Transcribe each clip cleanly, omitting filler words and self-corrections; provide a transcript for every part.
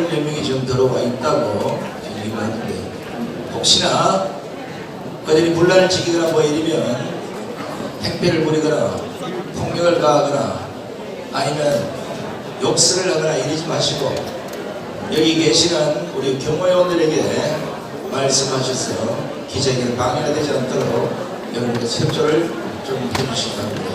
8몇 명이 지금 들어와 있다고 지금 얘기하는데, 혹시나 그들이 분란을 지키거나 뭐 이러면 행패를 부리거나 폭력을 가하거나 아니면 욕설을 하거나 이러지 마시고, 여기 계시는 우리 경호원들에게 말씀하셔서 기자회견 방해가 되지 않도록 여러분들 협조를 좀 해주시기 바랍니다.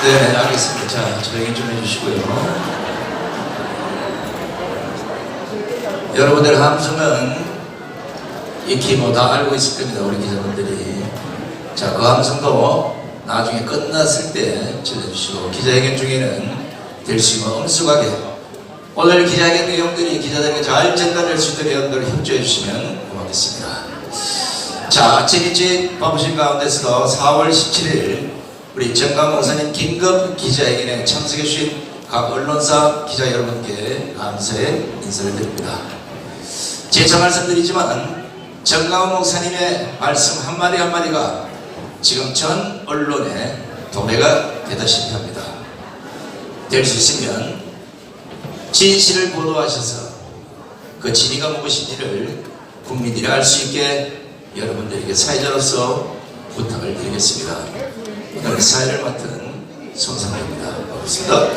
네, 알겠습니다. 자, 조용히 좀 해주시고요. 여러분들 함성은 익히 뭐 다 알고 있을 겁니다, 우리 기자분들이. 자, 그 함성도 나중에 끝났을 때 질러주시고, 기자회견 중에는 될 수 있는 엄숙하게 오늘 기자회견 내용들이 기자들에게 잘 전달될 수 있도록 여러분들 협조해 주시면 고맙겠습니다. 자, 아침 일찍 바쁘신 가운데서도 4월 17일 우리 정강 목사님 긴급 기자회견에 참석해 주신 각 언론사 기자 여러분께 감사의 인사를 드립니다. 재차 말씀드리지만 정강 목사님의 말씀 한마디 한마디가 지금 전 언론에 도배가 되다시피 합니다. 될 수 있으면 진실을 보도하셔서 그 진위가 무엇인지를 국민들이 알 수 있게 여러분들에게 사회자로서 부탁을 드리겠습니다. 오늘 사회를 맡은 손상입니다. 고맙습니다.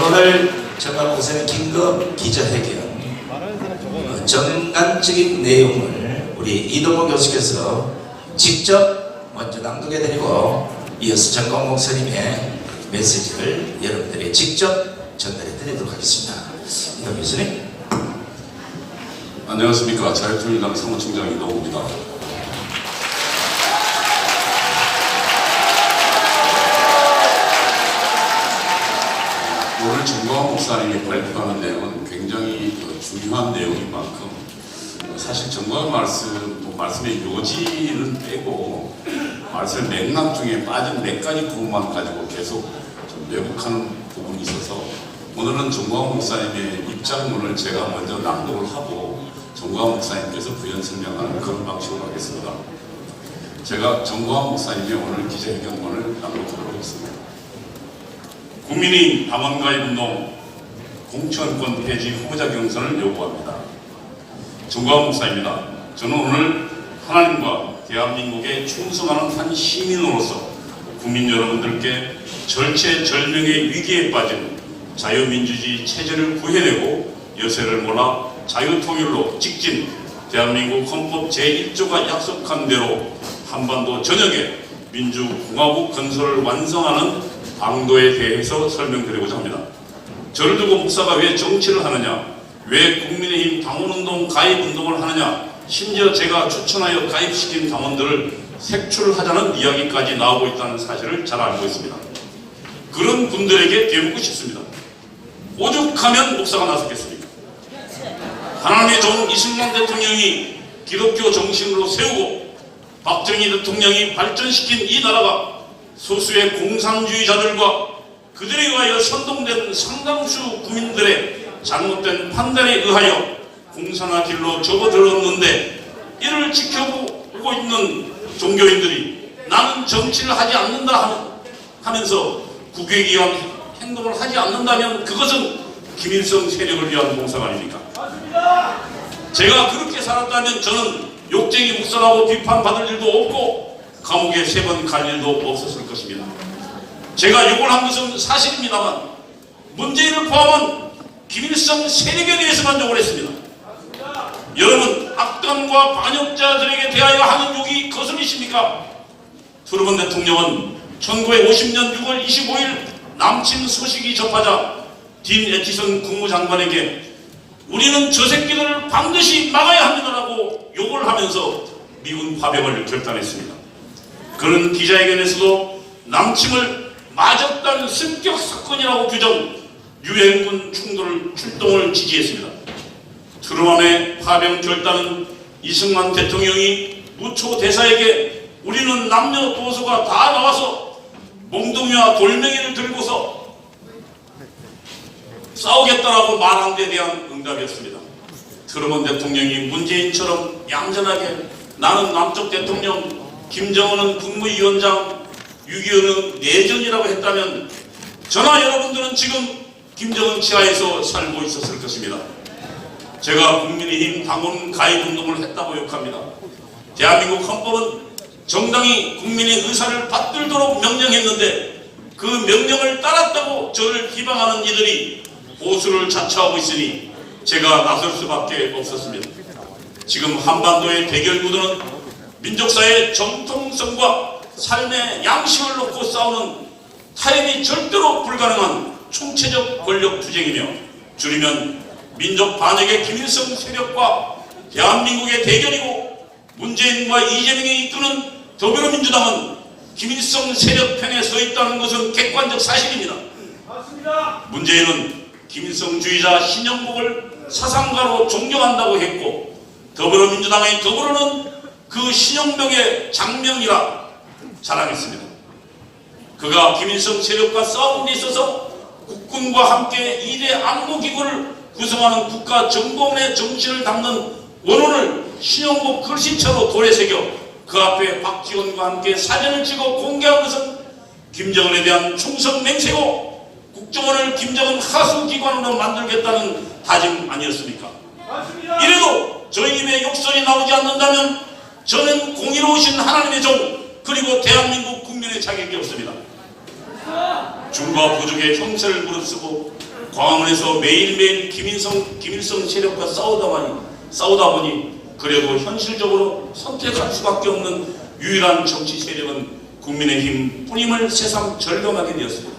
오늘 정강 목사님 긴급 기자회견 전간적인 내용을 우리 이동호 교수께서 직접 먼저 낭독해드리고 이어서 정강 목사님의 메시지를 여러분들에게 직접 전달해드리도록 하겠습니다. 이동호 교수님. 안녕하십니까. 자유통일당 사무총장 이동호입니다. 오늘 정광훈 목사님이 발표하는 내용은 굉장히 중요한 내용인 만큼 사실 정광훈 말씀의 요지는 빼고 말씀의 맥락 중에 빠진 몇 가지 부분만 가지고 계속 좀 왜곡하는 부분이 있어서 오늘은 정광훈 목사님의 입장문을 제가 먼저 낭독을 하고 정광훈 목사님께서 부연 설명하는 그런 방식으로 하겠습니다. 제가 정광훈 목사님의 오늘 기자회견문을 낭독하도록 하겠습니다. 국민의 당원가입운동 공천권 폐지 후보자 경선을 요구합니다. 정광훈 목사입니다. 저는 오늘 하나님과 대한민국에 충성하는 한 시민으로서 국민 여러분들께 절체절명의 위기에 빠진 자유민주주의 체제를 구해내고 여세를 몰아 자유통일로 직진 대한민국 헌법 제1조가 약속한 대로 한반도 전역에 민주공화국 건설을 완성하는 방도에 대해서 설명드리고자 합니다. 저를 두고 목사가 왜 정치를 하느냐, 왜 국민의힘 당원운동 가입운동을 하느냐, 심지어 제가 추천하여 가입시킨 당원들을 색출하자는 이야기까지 나오고 있다는 사실을 잘 알고 있습니다. 그런 분들에게 되묻고 싶습니다. 오죽하면 목사가 나섰겠습니까? 하나님의 종 이승만 대통령이 기독교 정신으로 세우고 박정희 대통령이 발전시킨 이 나라가 소수의 공산주의자들과 그들에 의하여 선동된 상당수 국민들의 잘못된 판단에 의하여 공산화 길로 접어들었는데, 이를 지켜보고 있는 종교인들이 나는 정치를 하지 않는다 하면서 국익에 의한 행동을 하지 않는다면 그것은 김일성 세력을 위한 봉사가 아닙니까? 제가 그렇게 살았다면 저는 욕쟁이 목사라고 비판받을 일도 없고 감옥에 3번 갈 일도 없었을 것입니다. 제가 욕을 한 것은 사실입니다만 문재인을 포함한 김일성 세력에 대해서만 욕을 했습니다. 여러분, 악당과 반역자들에게 대하여 하는 욕이 거슬리십니까? 트루먼 대통령은 1950년 6월 25일 남침 소식이 접하자 딘 애치선 국무장관에게 우리는 저 새끼들을 반드시 막아야 합니다라고 욕을 하면서 미군 파병을 결단했습니다. 그는 기자회견에서도 남침을 맞았다는 습격 사건이라고 규정, 유엔군 출동을 지지했습니다. 트루만의 파병 결단은 이승만 대통령이 무초 대사에게 우리는 남녀 도소가 다 나와서 몽둥이와 돌멩이를 들고서 싸우겠다라고 말한 데 대한 응답이었습니다. 트루먼 대통령이 문재인처럼 얌전하게 나는 남쪽 대통령, 김정은은 국무위원장, 6.25는 내전이라고 했다면 저나 여러분들은 지금 김정은 치하에서 살고 있었을 것입니다. 제가 국민의힘 당원 가입운동을 했다고 욕합니다. 대한민국 헌법은 정당이 국민의 의사를 받들도록 명령했는데 그 명령을 따랐다고 저를 비방하는 이들이 보수를 자처하고 있으니 제가 나설 수밖에 없었습니다. 지금 한반도의 대결 구도는 민족사의 정통성과 삶의 양식을 놓고 싸우는 타협이 절대로 불가능한 총체적 권력 투쟁이며, 줄이면 민족 반역의 김일성 세력과 대한민국의 대결이고, 문재인과 이재명이 이끄는 더불어민주당은 김일성 세력 편에 서 있다는 것은 객관적 사실입니다. 맞습니다. 문재인은 김일성주의자 신영복을 사상가로 존경한다고 했고, 더불어민주당의 더불어는 그 신영복의 장명이라 자랑했습니다. 그가 김일성 세력과 싸우는 데 있어서 국군과 함께 2대 안보기구를 구성하는 국가정보원의 정신을 담는 원혼을 신영복 글씨체로 돌에 새겨 그 앞에 박지원과 함께 사진을 찍어 공개한 것은 김정은에 대한 충성 맹세고 국정원을 김정은 하수기관으로 만들겠다는 다짐 아니었습니까? 맞습니다. 이래도 저희 입에 욕설이 나오지 않는다면 저는 공의로우신 하나님의 종, 그리고 대한민국 국민의 자격이 없습니다. 중과 부족의 형세를 무릅쓰고 광화문에서 매일매일 김일성 세력과 싸우다 보니 그래도 현실적으로 선택할 수밖에 없는 유일한 정치 세력은 국민의힘 뿐임을 새삼 절감하게 되었습니다.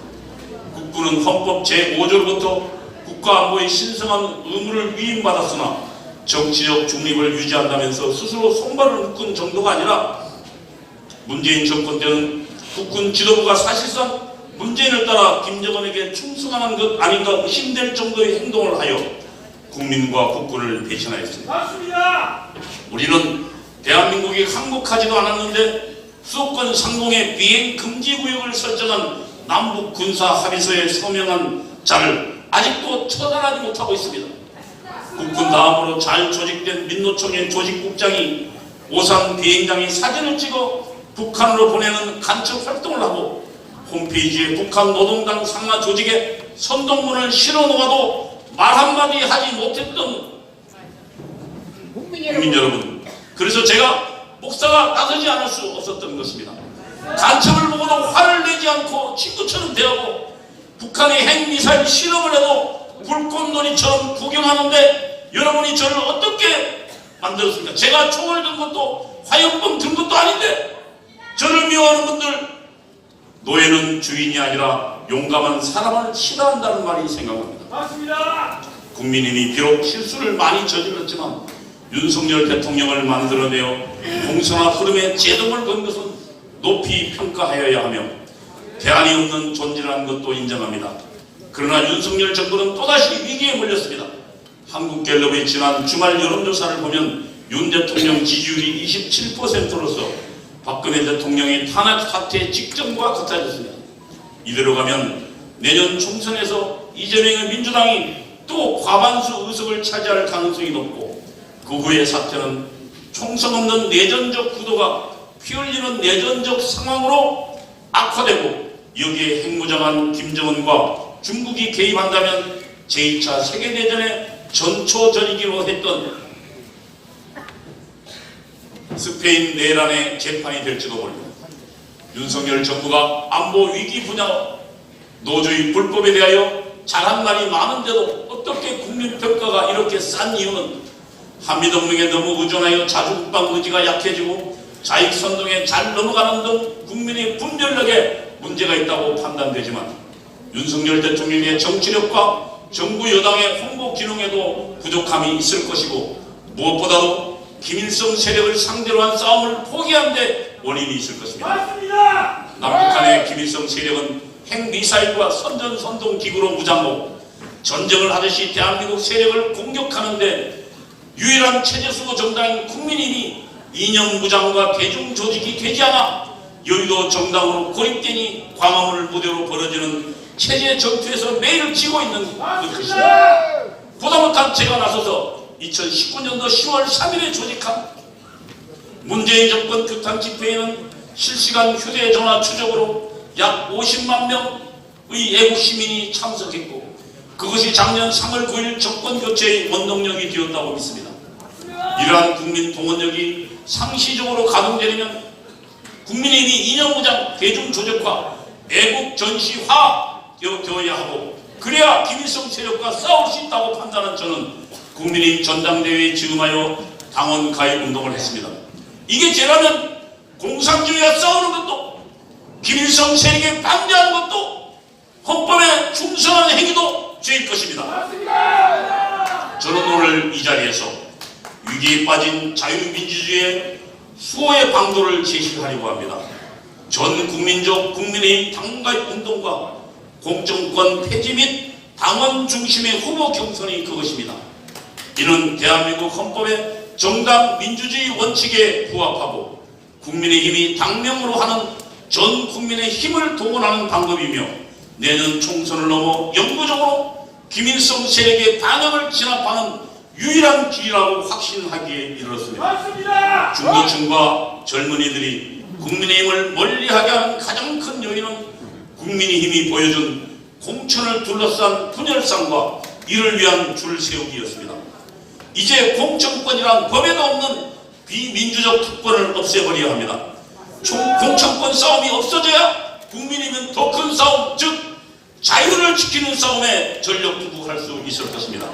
국군은 헌법 제5조로부터 국가안보의 신성한 의무를 위임받았으나 정치적 중립을 유지한다면서 스스로 손발을 묶은 정도가 아니라 문재인 정권 때는 국군 지도부가 사실상 문재인을 따라 김정은에게 충성하는 것 아닌가 의심될 정도의 행동을 하여 국민과 국군을 배신하였습니다. 맞습니다. 우리는 대한민국이 항복하지도 않았는데 수도권 상공에 비행 금지 구역을 설정한 남북 군사 합의서에 서명한 자를 아직도 처단하지 못하고 있습니다. 국군 다음으로 잘 조직된 민노총의 조직국장이 오산 비행장의 사진을 찍어 북한으로 보내는 간첩 활동을 하고 홈페이지에 북한 노동당 상하 조직에 선동문을 실어놓아도 말 한마디 하지 못했던 국민 여러분, 그래서 제가 목사가 나서지 않을 수 없었던 것입니다. 간첩을 보고도 화를 내지 않고 친구처럼 대하고 북한의 핵미사일 실험을 해도 불꽃놀이처럼 구경하는데 여러분이 저를 어떻게 만들었습니까? 제가 총을 든 것도 화염병 든 것도 아닌데 저를 미워하는 분들, 노예는 주인이 아니라 용감한 사람을 싫어한다는 말이 생각납니다. 맞습니다. 국민이 비록 실수를 많이 저질렀지만 윤석열 대통령을 만들어내어 공선화 흐름에 제동을 건 것은 높이 평가하여야 하며 대안이 없는 존재라는 것도 인정합니다. 그러나 윤석열 정부는 또다시 위기에 몰렸습니다. 한국갤럽의 지난 주말 여론조사를 보면 윤 대통령 지지율이 27%로서 박근혜 대통령의 탄핵 사태 직전과 같아졌습니다. 이대로 가면 내년 총선에서 이재명의 민주당이 또 과반수 의석을 차지할 가능성이 높고 그 후의 사태는 총선 없는 내전적 구도가 피 흘리는 내전적 상황으로 악화되고 여기에 핵무장한 김정은과 중국이 개입한다면 제2차 세계대전의 전초전이기로 했던 스페인 내란의 재판이 될지도 모릅니다. 윤석열 정부가 안보 위기 분야 노조의 불법에 대하여 잘한 말이 많은데도 어떻게 국민평가가 이렇게 싼 이유는 한미동맹에 너무 의존하여 자주국방 의지가 약해지고 자익선동에 잘 넘어가는 등 국민의 분별력에 문제가 있다고 판단되지만 윤석열 대통령의 정치력과 정부 여당의 홍보 기능에도 부족함이 있을 것이고 무엇보다도 김일성 세력을 상대로 한 싸움을 포기한 데 원인이 있을 것입니다. 맞습니다. 남북한의 김일성 세력은 핵미사일과 선전선동 기구로 무장하고 전쟁을 하듯이 대한민국 세력을 공격하는데 유일한 체제수호 정당인 국민의힘이 이념 무장과 대중 조직이 되지 않아 여의도 정당으로 고립되니 광화문을 무대로 벌어지는 체제 전투에서 매일 지고 있는 것입니다. 보다 못한 제가 나서서 2019년도 10월 3일에 조직한 문재인 정권 규탄 집회에는 실시간 휴대전화 추적으로 약 50만 명의 애국 시민이 참석했고 그것이 작년 3월 9일 정권 교체의 원동력이 되었다고 믿습니다. 이러한 국민 동원력이 상시적으로 가동되려면 국민의힘이 이념무장 대중조직화 애국 전시화 되어야 하고 그래야 김일성 세력과 싸울 수 있다고 판단한 저는 국민의힘 전당대회에 지음하여 당원 가입 운동을 했습니다. 이게 죄라면 공산주의와 싸우는 것도 김일성 세력에 반대하는 것도 헌법에 충성하는 행위도 죄일 것입니다. 저는 오늘 이 자리에서 위기에 빠진 자유민주주의의 수호의 방도를 제시하려고 합니다. 전 국민적 국민의힘 당가입 운동과 공정권 폐지 및 당원 중심의 후보 경선이 그것입니다. 이는 대한민국 헌법의 정당 민주주의 원칙에 부합하고 국민의힘이 당명으로 하는 전 국민의 힘을 동원하는 방법이며 내년 총선을 넘어 영구적으로 김일성 세력의 반역을 진압하는 유일한 길이라고 확신하기에 이르렀습니다. 맞습니다. 중도층과 젊은이들이 국민의힘을 멀리하게 하는 가장 큰 요인은 국민의힘이 보여준 공천을 둘러싼 분열상과 이를 위한 줄 세우기였습니다. 이제 공천권이란 법에도 없는 비민주적 특권을 없애버려야 합니다. 공천권 싸움이 없어져야 국민의힘은 더 큰 싸움, 즉 자유를 지키는 싸움에 전력 투구할 수 있을 것입니다.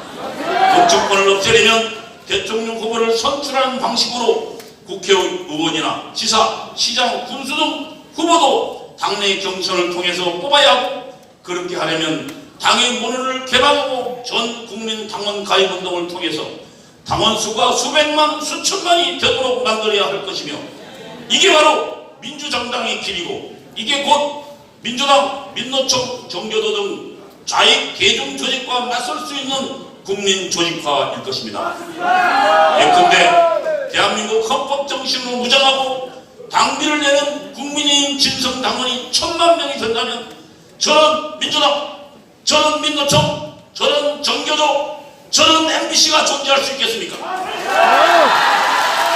공천권을 없애려면 대통령 후보를 선출하는 방식으로 국회의원이나 지사, 시장, 군수 등 후보도 당내 경선을 통해서 뽑아야 하고 그렇게 하려면 당의 문을 개방하고 전 국민 당원 가입 운동을 통해서 당원 수가 수백만, 수천만이 되도록 만들어야 할 것이며 이게 바로 민주정당의 길이고 이게 곧 민주당, 민노총, 정교도 등 좌익 대중 조직과 맞설 수 있는 국민 조직화일 것입니다. 예컨대 대한민국 헌법 정신으로 무장하고 당비를 내는 국민의힘 진성 당원이 1000만 명이 된다면 저는 민주당, 저는 민노총, 저는 정교조, 저는 MBC가 존재할 수 있겠습니까?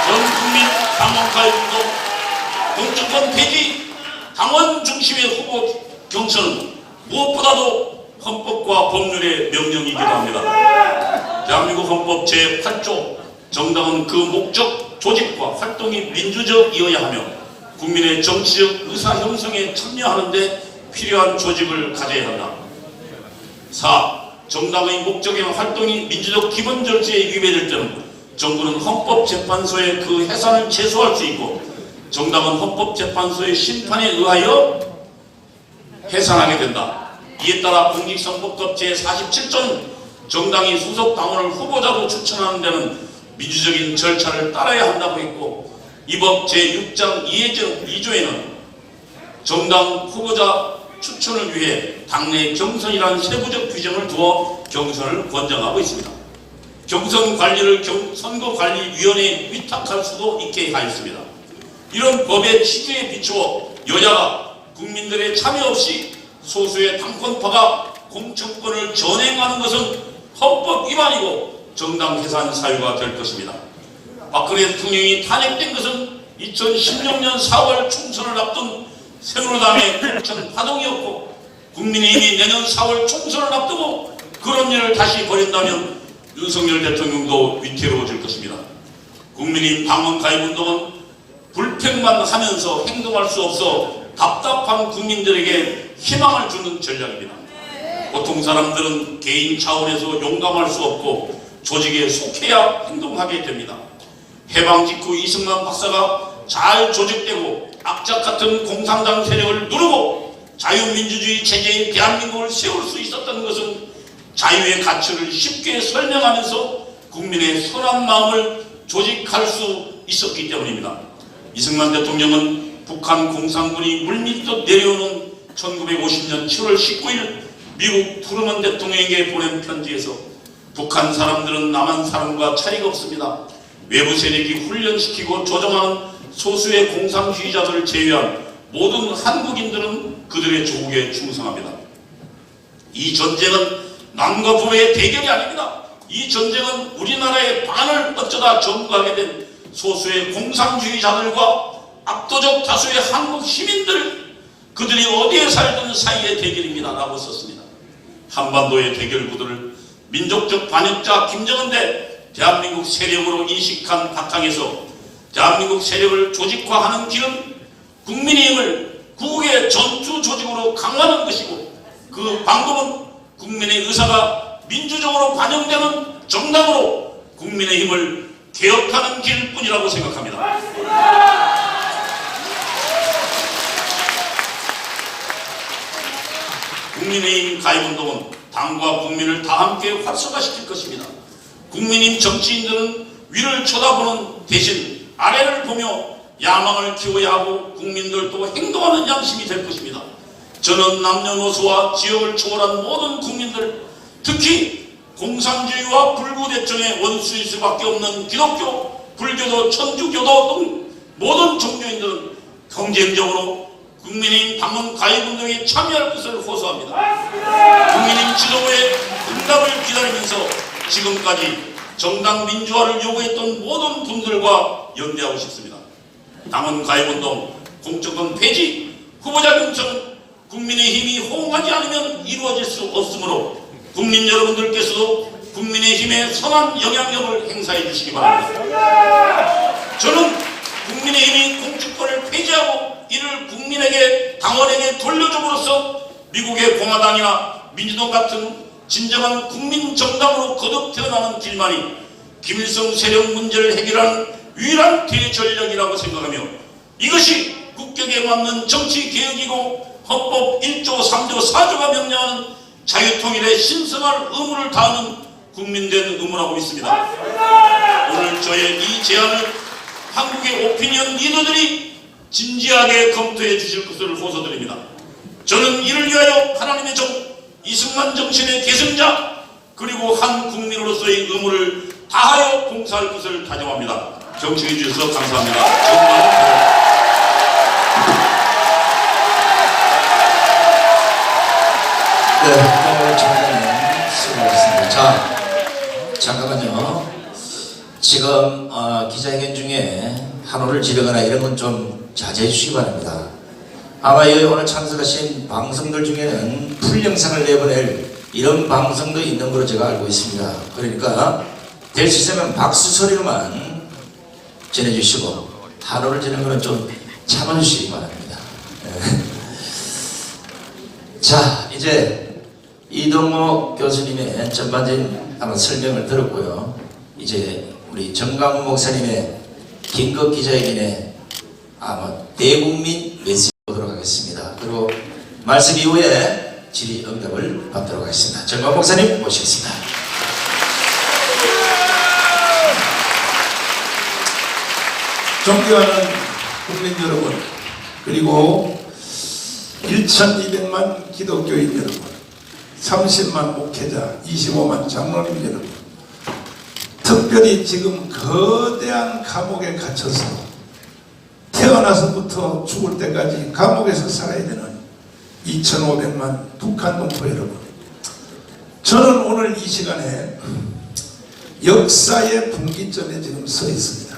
전 국민 당원 가입 운동, 공천권 폐지, 당원 중심의 후보 경선은 무엇보다도 헌법과 법률의 명령이기도 합니다. 대한민국 헌법 제8조 정당은 그 목적, 조직과 활동이 민주적이어야 하며 국민의 정치적 의사 형성에 참여하는 데 필요한 조직을 가져야 한다. 4. 정당의 목적이나 활동이 민주적 기본 절차에 위배될 때는 정부는 헌법재판소의 그 해산을 제소할 수 있고 정당은 헌법재판소의 심판에 의하여 해산하게 된다. 이에 따라 공직선거법 제47조는 정당이 소속 당원을 후보자로 추천하는 데는 민주적인 절차를 따라야 한다고 했고 이 법 제6장 2조에는 정당 후보자 추천을 위해 당내 경선이라는 세부적 규정을 두어 경선을 권장하고 있습니다. 경선 관리를 선거관리위원회에 위탁할 수도 있게 하였습니다. 이런 법의 취지에 비추어 여야가 국민들의 참여 없이 소수의 당권파가 공천권을 전행하는 것은 헌법 위반이고 정당 해산 사유가 될 것입니다. 박근혜 대통령이 탄핵된 것은 2016년 4월 총선을 앞둔 새누리당의 공천 파동이었고 국민의힘이 내년 4월 총선을 앞두고 그런 일을 다시 벌인다면 윤석열 대통령도 위태로워질 것입니다. 국민의힘 당원 가입운동은 불평만 하면서 행동할 수 없어 답답한 국민들에게 희망을 주는 전략입니다. 보통 사람들은 개인 차원에서 용감할 수 없고 조직에 속해야 행동하게 됩니다. 해방 직후 이승만 박사가 잘 조직되고 악착 같은 공산당 세력을 누르고 자유민주주의 체제인 대한민국을 세울 수 있었던 것은 자유의 가치를 쉽게 설명하면서 국민의 선한 마음을 조직할 수 있었기 때문입니다. 이승만 대통령은 북한 공산군이 물밀듯 내려오는 1950년 7월 19일 미국 트루먼 대통령에게 보낸 편지에서 북한 사람들은 남한 사람과 차이가 없습니다. 외부 세력이 훈련시키고 조정하는 소수의 공산주의자들을 제외한 모든 한국인들은 그들의 조국에 충성합니다. 이 전쟁은 남과 북의 대결이 아닙니다. 이 전쟁은 우리나라의 반을 어쩌다 점거하게 된 소수의 공산주의자들과 압도적 다수의 한국 시민들, 그들이 어디에 살든 사이의 대결입니다 라고 썼습니다. 한반도의 대결 구도를 민족적 반역자 김정은 대 대한민국 세력으로 인식한 바탕에서 대한민국 세력을 조직화하는 길은 국민의힘을 구국의 전투 조직으로 강화하는 것이고, 그 방법은 국민의 의사가 민주적으로 반영되는 정당으로 국민의힘을 개혁하는 길뿐이라고 생각합니다. 국민의힘 가입운동은 당과 국민을 다 함께 활성화시킬 것입니다. 국민의힘 정치인들은 위를 쳐다보는 대신 아래를 보며 야망을 키워야 하고 국민들도 행동하는 양심이 될 것입니다. 저는 남녀노소와 지역을 초월한 모든 국민들, 특히 공산주의와 불구대청의 원수일 수밖에 없는 기독교, 불교도, 천주교도 등 모든 종교인들은 경쟁적으로 국민의힘 당원 가입운동에 참여할 것을 호소합니다. 국민의힘 지도부의 응답을 기다리면서 지금까지 정당 민주화를 요구했던 모든 분들과 연대하고 싶습니다. 당원 가입운동, 공천권 폐지, 후보자 경선, 국민의힘이 호응하지 않으면 이루어질 수 없으므로 국민 여러분들께서도 국민의힘에 선한 영향력을 행사해 주시기 바랍니다. 저는 국민의힘이 공천권을 폐지하고 이를 국민에게, 당원에게 돌려줌으로써 미국의 공화당이나 민주당 같은 진정한 국민정당으로 거듭 태어나는 길만이 김일성 세력 문제를 해결하는 유일한 대전략이라고 생각하며, 이것이 국격에 맞는 정치개혁이고 헌법 1조 3조 4조가 명령하는 자유통일의 신성한 의무를 다하는 국민된 의무라고 믿습니다. 오늘 저의 이 제안을 한국의 오피니언 리더들이 진지하게 검토해 주실 것을 호소드립니다. 저는 이를 위하여 하나님의 종 이승만 정신의 계승자, 그리고 한 국민으로서의 의무를 다하여 봉사할 것을 다짐합니다. 경청해 주셔서 감사합니다. 정말 네, 장관님 수고하셨습니다. 자, 잠깐만요. 지금 기자회견 중에 한호를 지르거나 이런 건 좀 자제해 주시기 바랍니다. 아마 여기 오늘 참석하신 방송들 중에는 풀영상을 내보낼 이런 방송도 있는 걸로 제가 알고 있습니다. 그러니까 될 수 있으면 박수 소리로만 전해주시고 한호를 지르는 거는 좀 참아주시기 바랍니다. 자, 이제 이동호 교수님의 전반적인 아마 설명을 들었고요. 이제 우리 정강훈 목사님의 긴급 기자회견에 아마 대국민 메시지 보도록 하겠습니다. 그리고 말씀 이후에 질의응답을 받도록 하겠습니다. 정강훈 목사님 모시겠습니다. 존경하는 국민 여러분, 그리고 1200만 기독교인 여러분, 30만 목회자, 25만 장로님 여러분, 특별히 지금 거대한 감옥에 갇혀서 태어나서부터 죽을 때까지 감옥에서 살아야 되는 2500만 북한 동포 여러분, 저는 오늘 이 시간에 역사의 분기점에 지금 서 있습니다.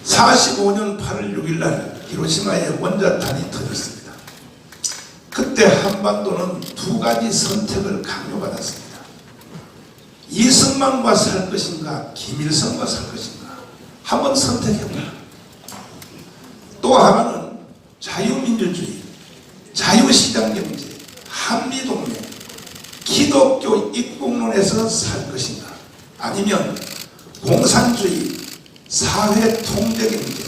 45년 8월 6일 날 히로시마에 원자탄이 터졌습니다. 그때 한반도는 두 가지 선택을 강요받았습니다. 이승만과 살 것인가, 김일성과 살 것인가, 한번 선택해보라. 또 하나는 자유민주주의, 자유시장경제, 한미동맹, 기독교 입국론에서 살 것인가, 아니면 공산주의, 사회통제경제,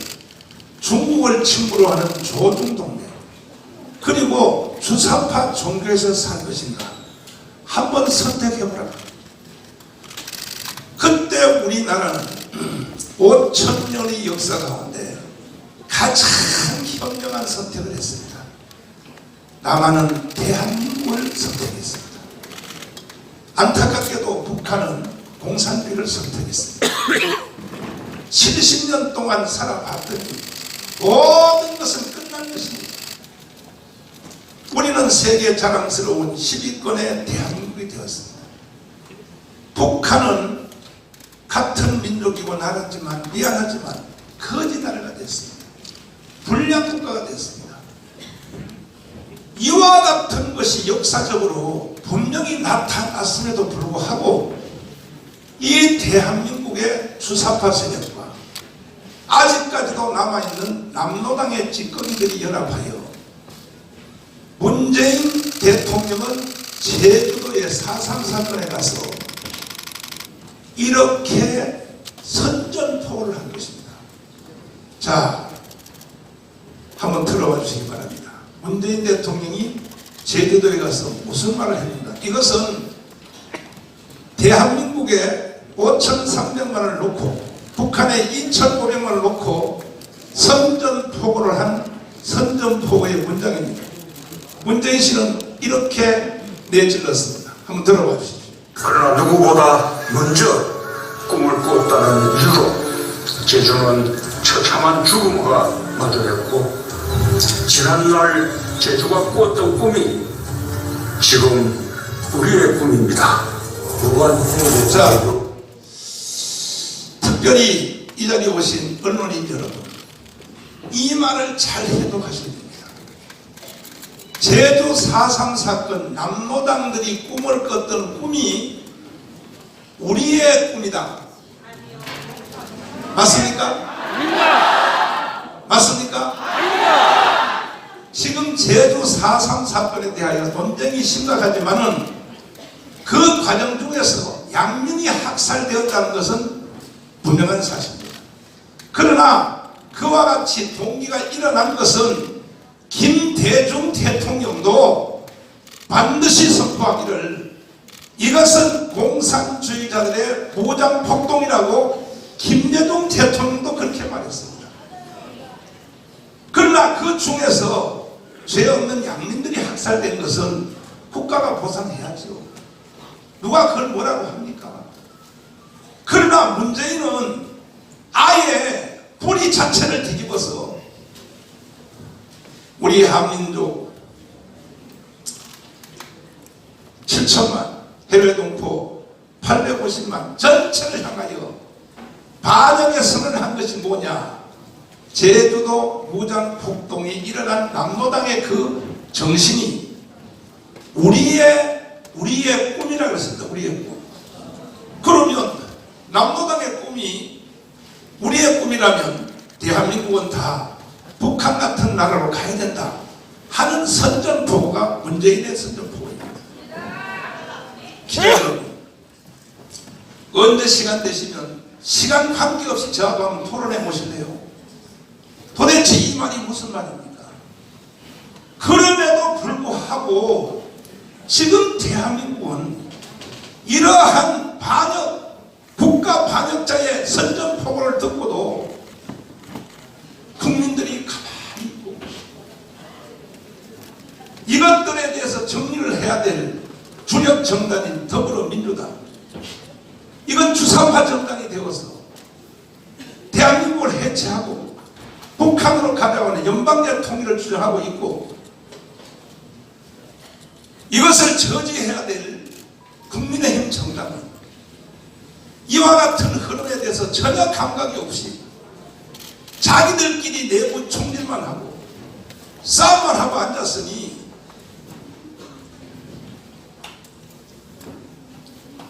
중국을 친구로 하는 조중동맹, 그리고 주사파 종교에서 살 것인가, 한번 선택해보라. 그때 우리나라는 5000년의 역사 가운데 가장 현명한 선택을 했습니다. 남한은 대한민국을 선택했습니다. 안타깝게도 북한은 공산주의를 선택했습니다. 70년 동안 살아봤더니 모든 것은 끝난 것입니다. 우리는 세계 자랑스러운 10위권의 대한민국이 되었습니다. 북한은 같은 민족이고 나라지만 미안하지만 거지 나라가 됐습니다. 불량 국가가 됐습니다. 이와 같은 것이 역사적으로 분명히 나타났음에도 불구하고 이 대한민국의 주사파 세력과 아직까지도 남아있는 남노당의 찌꺼기들이 연합하여 문재인 대통령은 제주도의 4.3 사건에 가서 이렇게 선전포고를 한 것입니다. 자, 한번 들어봐 주시기 바랍니다. 문재인 대통령이 제주도에 가서 무슨 말을 했는가? 이것은 대한민국에 5,300만원을 놓고 북한에 2,500만원을 놓고 선전포고를 한 선전포고의 문장입니다. 문재인 씨는 이렇게 내질렀습니다. 한번 들어봐 주십시오. 그러나 누구보다 먼저 꿈을 꾸었다는 이유로 제주는 처참한 죽음과 마주했고, 지난날 제주가 꾸었던 꿈이 지금 우리의 꿈입니다. 자, 특별히 이 자리에 오신 언론인 여러분, 이 말을 잘 해독하셔야 됩니다. 제주 4.3 사건 남노당들이 꿈을 꿨던 꿈이 우리의 꿈이다. 맞습니까? 맞습니까? 지금 제주 4.3 사건에 대하여 논쟁이 심각하지만은 그 과정 중에서 양민이 학살되었다는 것은 분명한 사실입니다. 그러나 그와 같이 동기가 일어난 것은 김대중 대통령도 반드시 선포하기를 이것은 공산주의자들의 무장폭동이라고 김대중 대통령도 그렇게 말했습니다. 그러나 그 중에서 죄 없는 양민들이 학살된 것은 국가가 보상해야죠. 누가 그걸 뭐라고 합니까? 그러나 문재인은 아예 뿌리 자체를 뒤집어서 우리 한민족 7천만 해외 동포 850만 전체를 향하여 반역의 선언을 한 것이 뭐냐? 제주도 무장폭동이 일어난 남노당의 그 정신이 우리의 꿈이라고 했습니다. 우리의 꿈. 그러면 남노당의 꿈이 우리의 꿈이라면 대한민국은 다 북한 같은 나라로 가야 된다 하는 선전포고가 문재인의 선전포고입니다. 기자 여러분, 언제 시간 되시면 시간 관계없이 저하고 한번 토론해 보실래요? 도대체 이 말이 무슨 말입니까? 그럼에도 불구하고 지금 대한민국은 이러한 반역, 국가 반역자의 선전포고를 듣고도 국민들이 가만히 있고 이것들에 대해서 정리를 해야 될 주력 정당인 더불어민주당, 이건 주사파 정당이 되어서 대한민국을 해체하고 북한으로 가져가는 연방제 통일을 주장하고 있고, 이것을 저지해야 될 국민의힘 정당은 이와 같은 흐름에 대해서 전혀 감각이 없이 자기들끼리 내부 총질만 하고 싸움만 하고 앉았으니,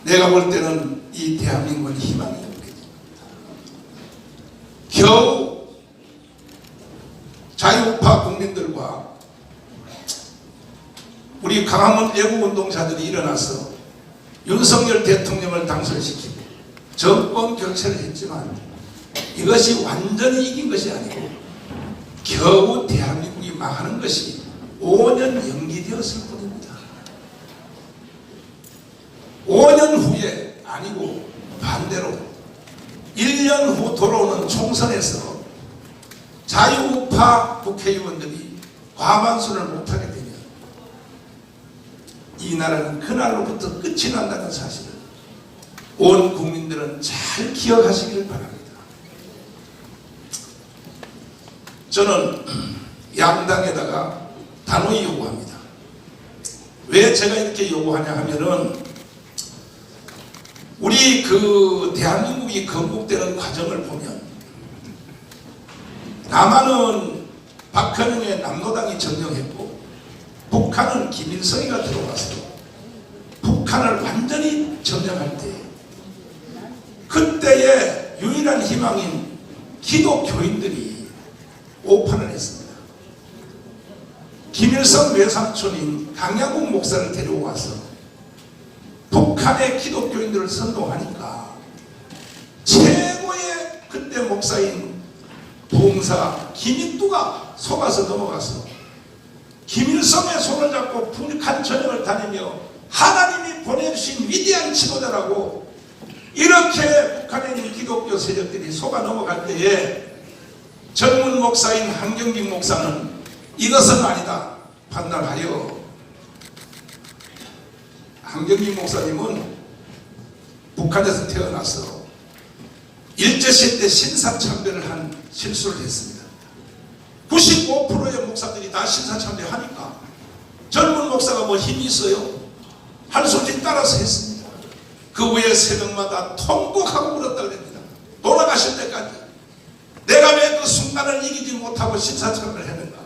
내가 볼 때는 이 대한민국은 희망이 없게 됩니다. 겨우 자유우파 국민들과 우리 강화문 애국운동자들이 일어나서 윤석열 대통령을 당선시키고 정권 교체를 했지만 이것이 완전히 이긴 것이 아니고 겨우 대한민국이 망하는 것이 5년 연기되었을 뿐입니다. 5년 후에, 아니고 반대로 1년 후 돌아오는 총선에서 자유우파 국회의원들이 과반수를 못하게 되면 이 나라는 그날로부터 끝이 난다는 사실을 온 국민들은 잘 기억하시기를 바랍니다. 저는 양당에다가 단호히 요구합니다. 왜 제가 이렇게 요구하냐 하면은 우리 그 대한민국이 건국되는 과정을 보면 남한은 박헌영의 남로당이 점령했고 북한은 김일성이가 들어와서 북한을 완전히 점령할 때 그때의 유일한 희망인 기독교인들이 오판을 했습니다. 김일성 외삼촌인 강양국 목사를 데려와서 북한의 기독교인들을 선동하니까 최고의 그때 목사인 부흥사 김익두가 속아서 넘어가서 김일성의 손을 잡고 북한 전역을 다니며 하나님이 보내주신 위대한 지도자라고 이렇게 북한에 있는 기독교 세력들이 속아 넘어갈 때에 젊은 목사인 한경직 목사는 이것은 아니다 판단하여 한경직 목사님은 북한에서 태어나서 일제시대 때 신사참배를 한 실수를 했습니다. 95%의 목사들이 다 신사참배하니까 젊은 목사가 뭐 힘이 있어요? 한 소리 따라서 했습니다. 그 후에 새벽마다 통곡하고 울었다 그럽니다. 돌아가실 때까지 내가 왜 그 순간을 이기지 못하고 신사참배를 했는가.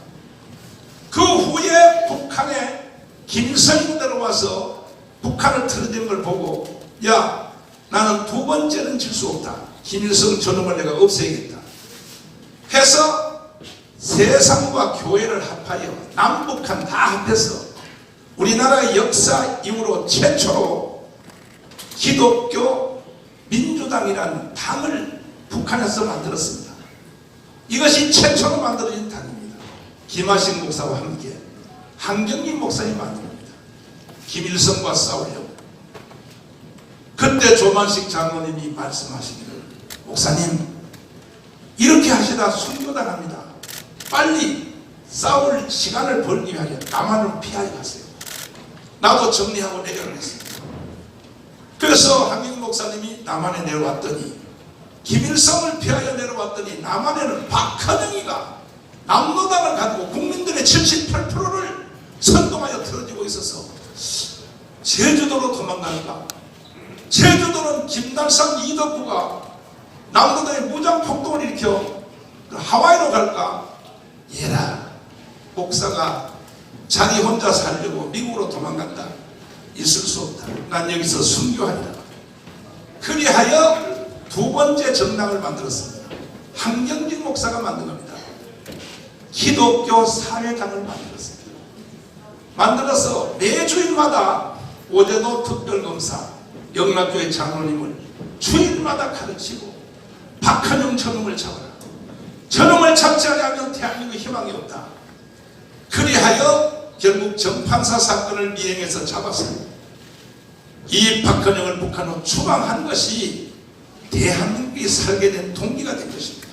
그 후에 북한에 김일성이 들어와서 북한을 틀어진 걸 보고 야 나는 두 번째는 질 수 없다. 김일성 저놈을 내가 없애야겠다 해서 세상과 교회를 합하여 남북한 다 합해서 우리나라의 역사 이후로 최초로 기독교 민주당이라는 당을 북한에서 만들었습니다. 이것이 최초로 만들어진 당입니다. 김하식 목사와 함께 한경림 목사님 만듭니다. 김일성과 싸우려고. 그때 조만식 장로님이 말씀하시기를 목사님 이렇게 하시다 순교당합니다. 빨리 싸울 시간을 벌기 위하여 남한으로 피하여 가세요. 나도 정리하고 내려를 했습니다. 그래서 한경림 목사님이 남한에 내려왔더니 김일성을 피하여 내려왔더니 남한에는 박헌영이가 남로당을 가지고 국민들의 78%를 선동하여 틀어지고 있어서 제주도로 도망갈까? 제주도는 김달상 이덕구가 남로당에 무장폭동을 일으켜 하와이로 갈까? 얘라 목사가 자기 혼자 살려고 미국으로 도망간다. 있을 수 없다. 난 여기서 순교하리라. 그리하여 두 번째 정당을 만들었습니다. 한경직 목사가 만든 겁니다. 기독교 사회당을 만들었습니다. 만들어서 매주일마다 오대도 특별검사 영락교회 장로님을 주일마다 가르치고 박헌영 저놈을 잡아라. 저놈을 잡지 않으면 대한민국 희망이 없다. 그리하여 결국 정판사 사건을 미행해서 잡았어요. 이 박헌영을 북한으로 추방한 것이 대한민국이 살게 된 동기가 된 것입니다.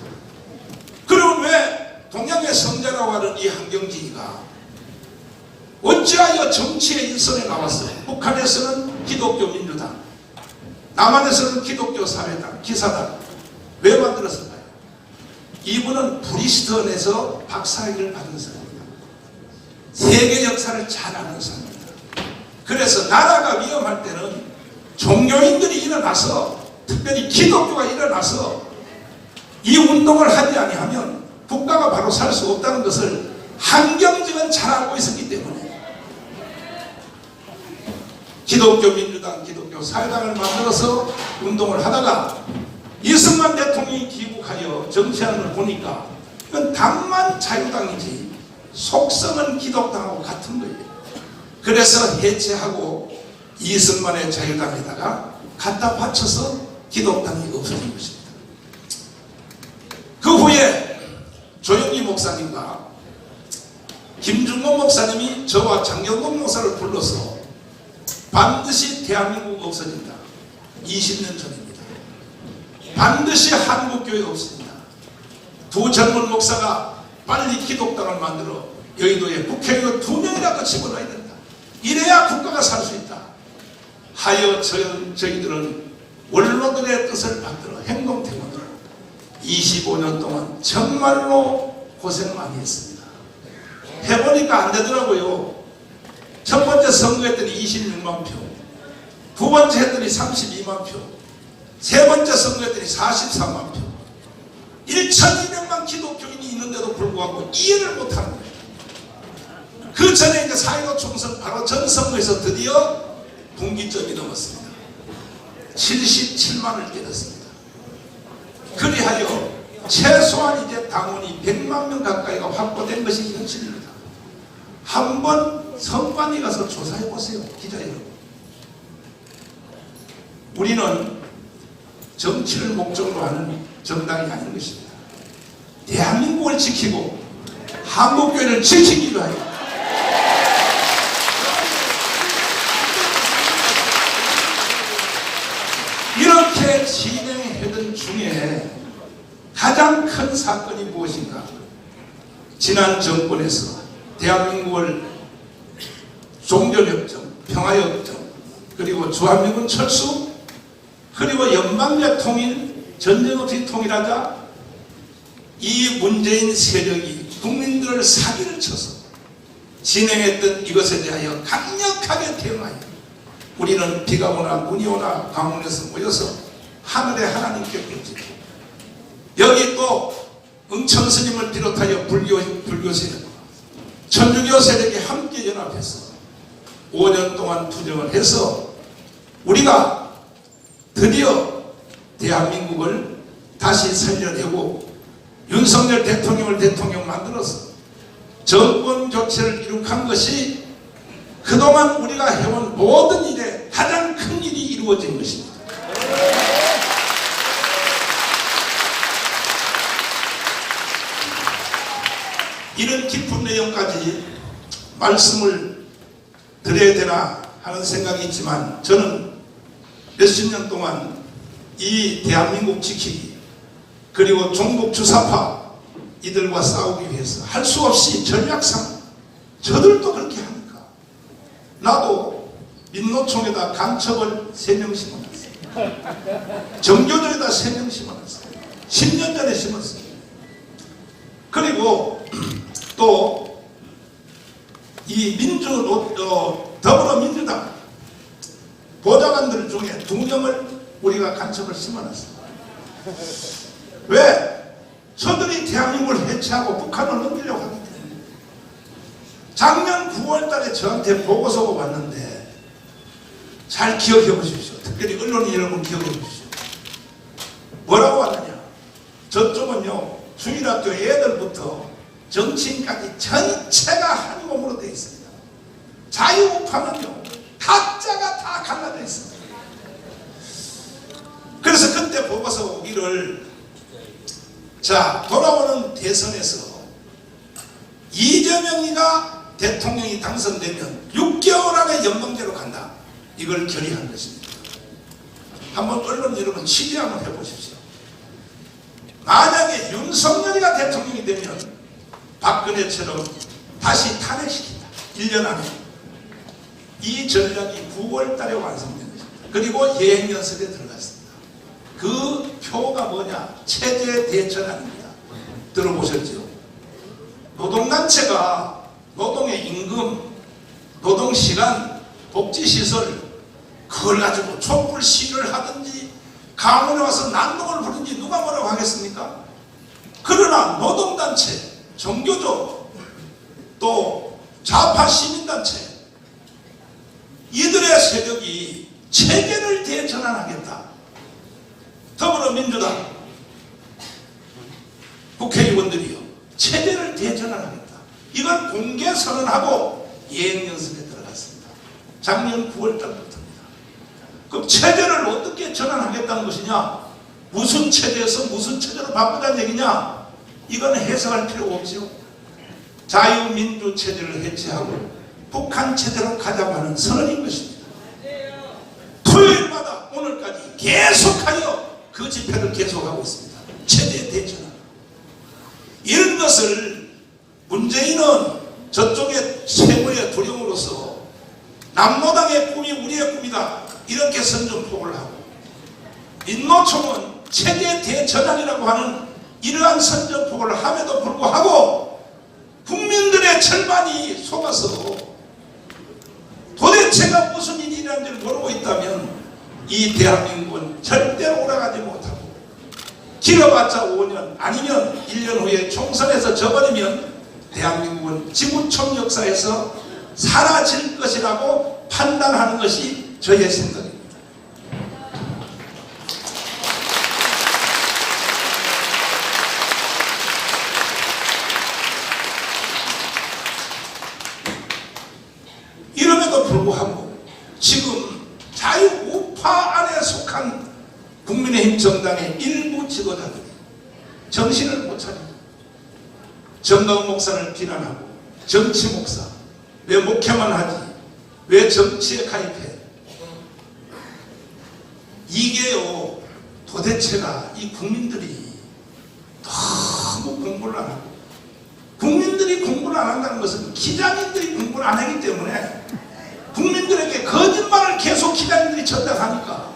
그럼 왜 동양의 성자라고 하는 이 한경직이가 어찌하여 정치의 일선에 나왔어요? 북한에서는 기독교 민주당, 남한에서는 기독교 사회당, 기사당. 왜 만들었을까요? 이분은 브리스턴에서 박사학위를 받은 사람입니다. 세계 역사를 잘 아는 사람입니다. 그래서 나라가 위험할 때는 종교인들이 일어나서 특별히 기독교가 일어나서 이 운동을 하지 아니하면 국가가 바로 살 수 없다는 것을 한경직은 잘 알고 있었기 때문에 기독교 민주당, 기독교 사회당을 만들어서 운동을 하다가 이승만 대통령이 귀국하여 정치하는 걸 보니까 이건 당만 자유당이지 속성은 기독당하고 같은 거예요. 그래서 해체하고 이승만의 자유당에다가 갖다 바쳐서 기독당이 없어진 것입니다. 그 후에 조영기 목사님과 김중곤 목사님이 저와 장경동 목사를 불러서 반드시 대한민국 없어진다. 20년 전입니다. 반드시 한국교회 없습니다. 두 젊은 목사가 빨리 기독당을 만들어 여의도에 국회의원 2명이라도 집어넣어야 된다. 이래야 국가가 살 수 있다 하여 저희들은 원로들의 뜻을 받들어 행동태문으로 25년 동안 정말로 고생 많이 했습니다. 해보니까 안 되더라고요. 첫 번째 선거했더니 26만 표, 두 번째 했더니 32만 표, 세 번째 선거했더니 43만 표. 1,200만 기독교인이 있는데도 불구하고 이해를 못하는 거예요. 그 전에 이제 4.15 총선 바로 전 선거에서 드디어 분기점이 넘었습니다. 77만을 깨졌습니다. 그리하여 최소한 이제 당원이 100만 명 가까이가 확보된 것이 현실입니다. 한번 선관위 가서 조사해 보세요, 기자 여러분. 우리는 정치를 목적으로 하는 정당이 아닌 것입니다. 대한민국을 지키고 한국교회를 지키기 위하여 이렇게 진행하던 중에 가장 큰 사건이 무엇인가? 지난 정권에서 대한민국을 종전협정, 평화협정, 그리고 주한미군 철수, 그리고 연방제 통일, 전쟁 없이 통일하자, 이 문재인 세력이 국민들을 사기를 쳐서 진행했던 이것에 대하여 강력하게 대응하여 우리는 비가 오나 눈이 오나 강원에서 모여서 하늘의 하나님께 부르짖고, 여기 또 응천 스님을 비롯하여 불교 세력과 천주교 세력이 함께 연합해서 5년 동안 투쟁을 해서 우리가 드디어 대한민국을 다시 살려내고 윤석열 대통령을 대통령 만들어서 정권 교체를 이룩한 것이 그동안 우리가 해온 모든 일에 가장 큰 일이 이루어진 것입니다. 이런 깊은 내용까지 말씀을 드려야 되나 하는 생각이 있지만, 저는 몇십 년 동안 이 대한민국 지키기, 그리고 종북 주사파 이들과 싸우기 위해서 할 수 없이 전략상 저들도 그렇게 합니까? 나도 민노총에다 간첩을 3명 심어놨어요. 정교조에다 3명 심어놨어요. 10년 전에 심었어요. 그리고 또 이 더불어민주당 보좌관들 중에 2명을 우리가 간첩을 심어놨어요. 왜? 저들이 대한민국을 해체하고 북한을 넘기려고 하기 때문에. 작년 9월 달에 저한테 보고서가 왔는데 잘 기억해 보십시오. 특별히 언론인 여러분 기억해 보십시오. 뭐라고 왔느냐? 저쪽은요, 주일학교 애들부터 정치인까지 전체가 한 몸으로 되어 있습니다. 자유우파는요, 각자가 다 갈라져 있습니다. 그래서 그때 보고서 오기를, 자, 돌아오는 대선에서 이재명이가 대통령이 당선되면 6개월 안에 연방제로 간다, 이걸 결의한 것입니다. 한번 언론 여러분 취재 한번 해보십시오. 만약에 윤석열이가 대통령이 되면 박근혜처럼 다시 탄핵시킨다, 1년 안에. 이 전략이 9월 달에 완성된 것입니다. 그리고 예행연설에 들어갔습니다. 그 표가 뭐냐? 체제 대전환입니다. 들어보셨죠? 노동단체가 노동의 임금, 노동시간, 복지시설, 그걸 가지고 촛불 시위를 하든지 강원에 와서 난동을 부르든지 누가 뭐라고 하겠습니까? 그러나 노동단체, 종교조, 또 좌파 시민단체, 이들의 세력이 체계를 대전환하겠다. 더불어민주당 국회의원들이요, 체제를 대전환하겠다, 이걸 공개 선언하고 예행연설에 들어갔습니다. 작년 9월 달부터입니다. 그럼 체제를 어떻게 전환하겠다는 것이냐? 무슨 체제에서 무슨 체제로 바꾸자는 얘기냐? 이건 해석할 필요가 없죠. 자유민주 체제를 해체하고 북한 체제로 가자고 하는 선언인 것입니다. 토요일마다 오늘까지 계속하여 그 집회를 계속하고 있습니다. 체제 대전환. 이런 것을 문재인은 저쪽의 세무의 두려움으로서 남노당의 꿈이 우리의 꿈이다 이렇게 선전포고를 하고, 민노총은 체제 대전환이라고 하는 이러한 선전포고를 함에도 불구하고 국민들의 절반이 속아서 도대체가 무슨 일이라는지를 모르고 있다면 이 대한민국은 절대로 오라가지 못하고, 길어봤자 5년 아니면 1년 후에 총선에서 져버리면 대한민국은 지구촌 역사에서 사라질 것이라고 판단하는 것이 저의 생각입니다. 이럼에도 불구하고 지금 자유우파 안에 속한 국민의힘 정당의 일부 지도자들이 정신을 못 차립니다. 정강 목사를 비난하고, 정치 목사 왜 목회만 하지 왜 정치에 가입해, 이게요 도대체가 이 국민들이 너무 공부를 안 하고, 국민들이 공부를 안 한다는 것은 기자님들이 공부를 안 하기 때문에 국민들에게 거짓말을 계속 기자님들이 전달하니까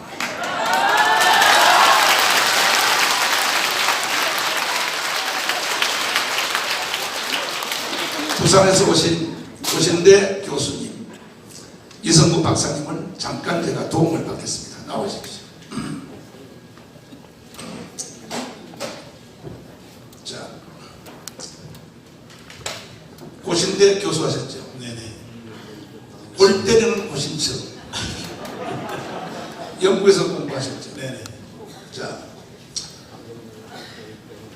부산에서 오신대 교수님 이성구 박사님을 잠깐 제가 도움을 받겠습니다. 나오십시오. 자, 고신대 교수 하셨죠? 네네. 올 때는 고신처 영국에서 공부하셨죠? 네네. 자,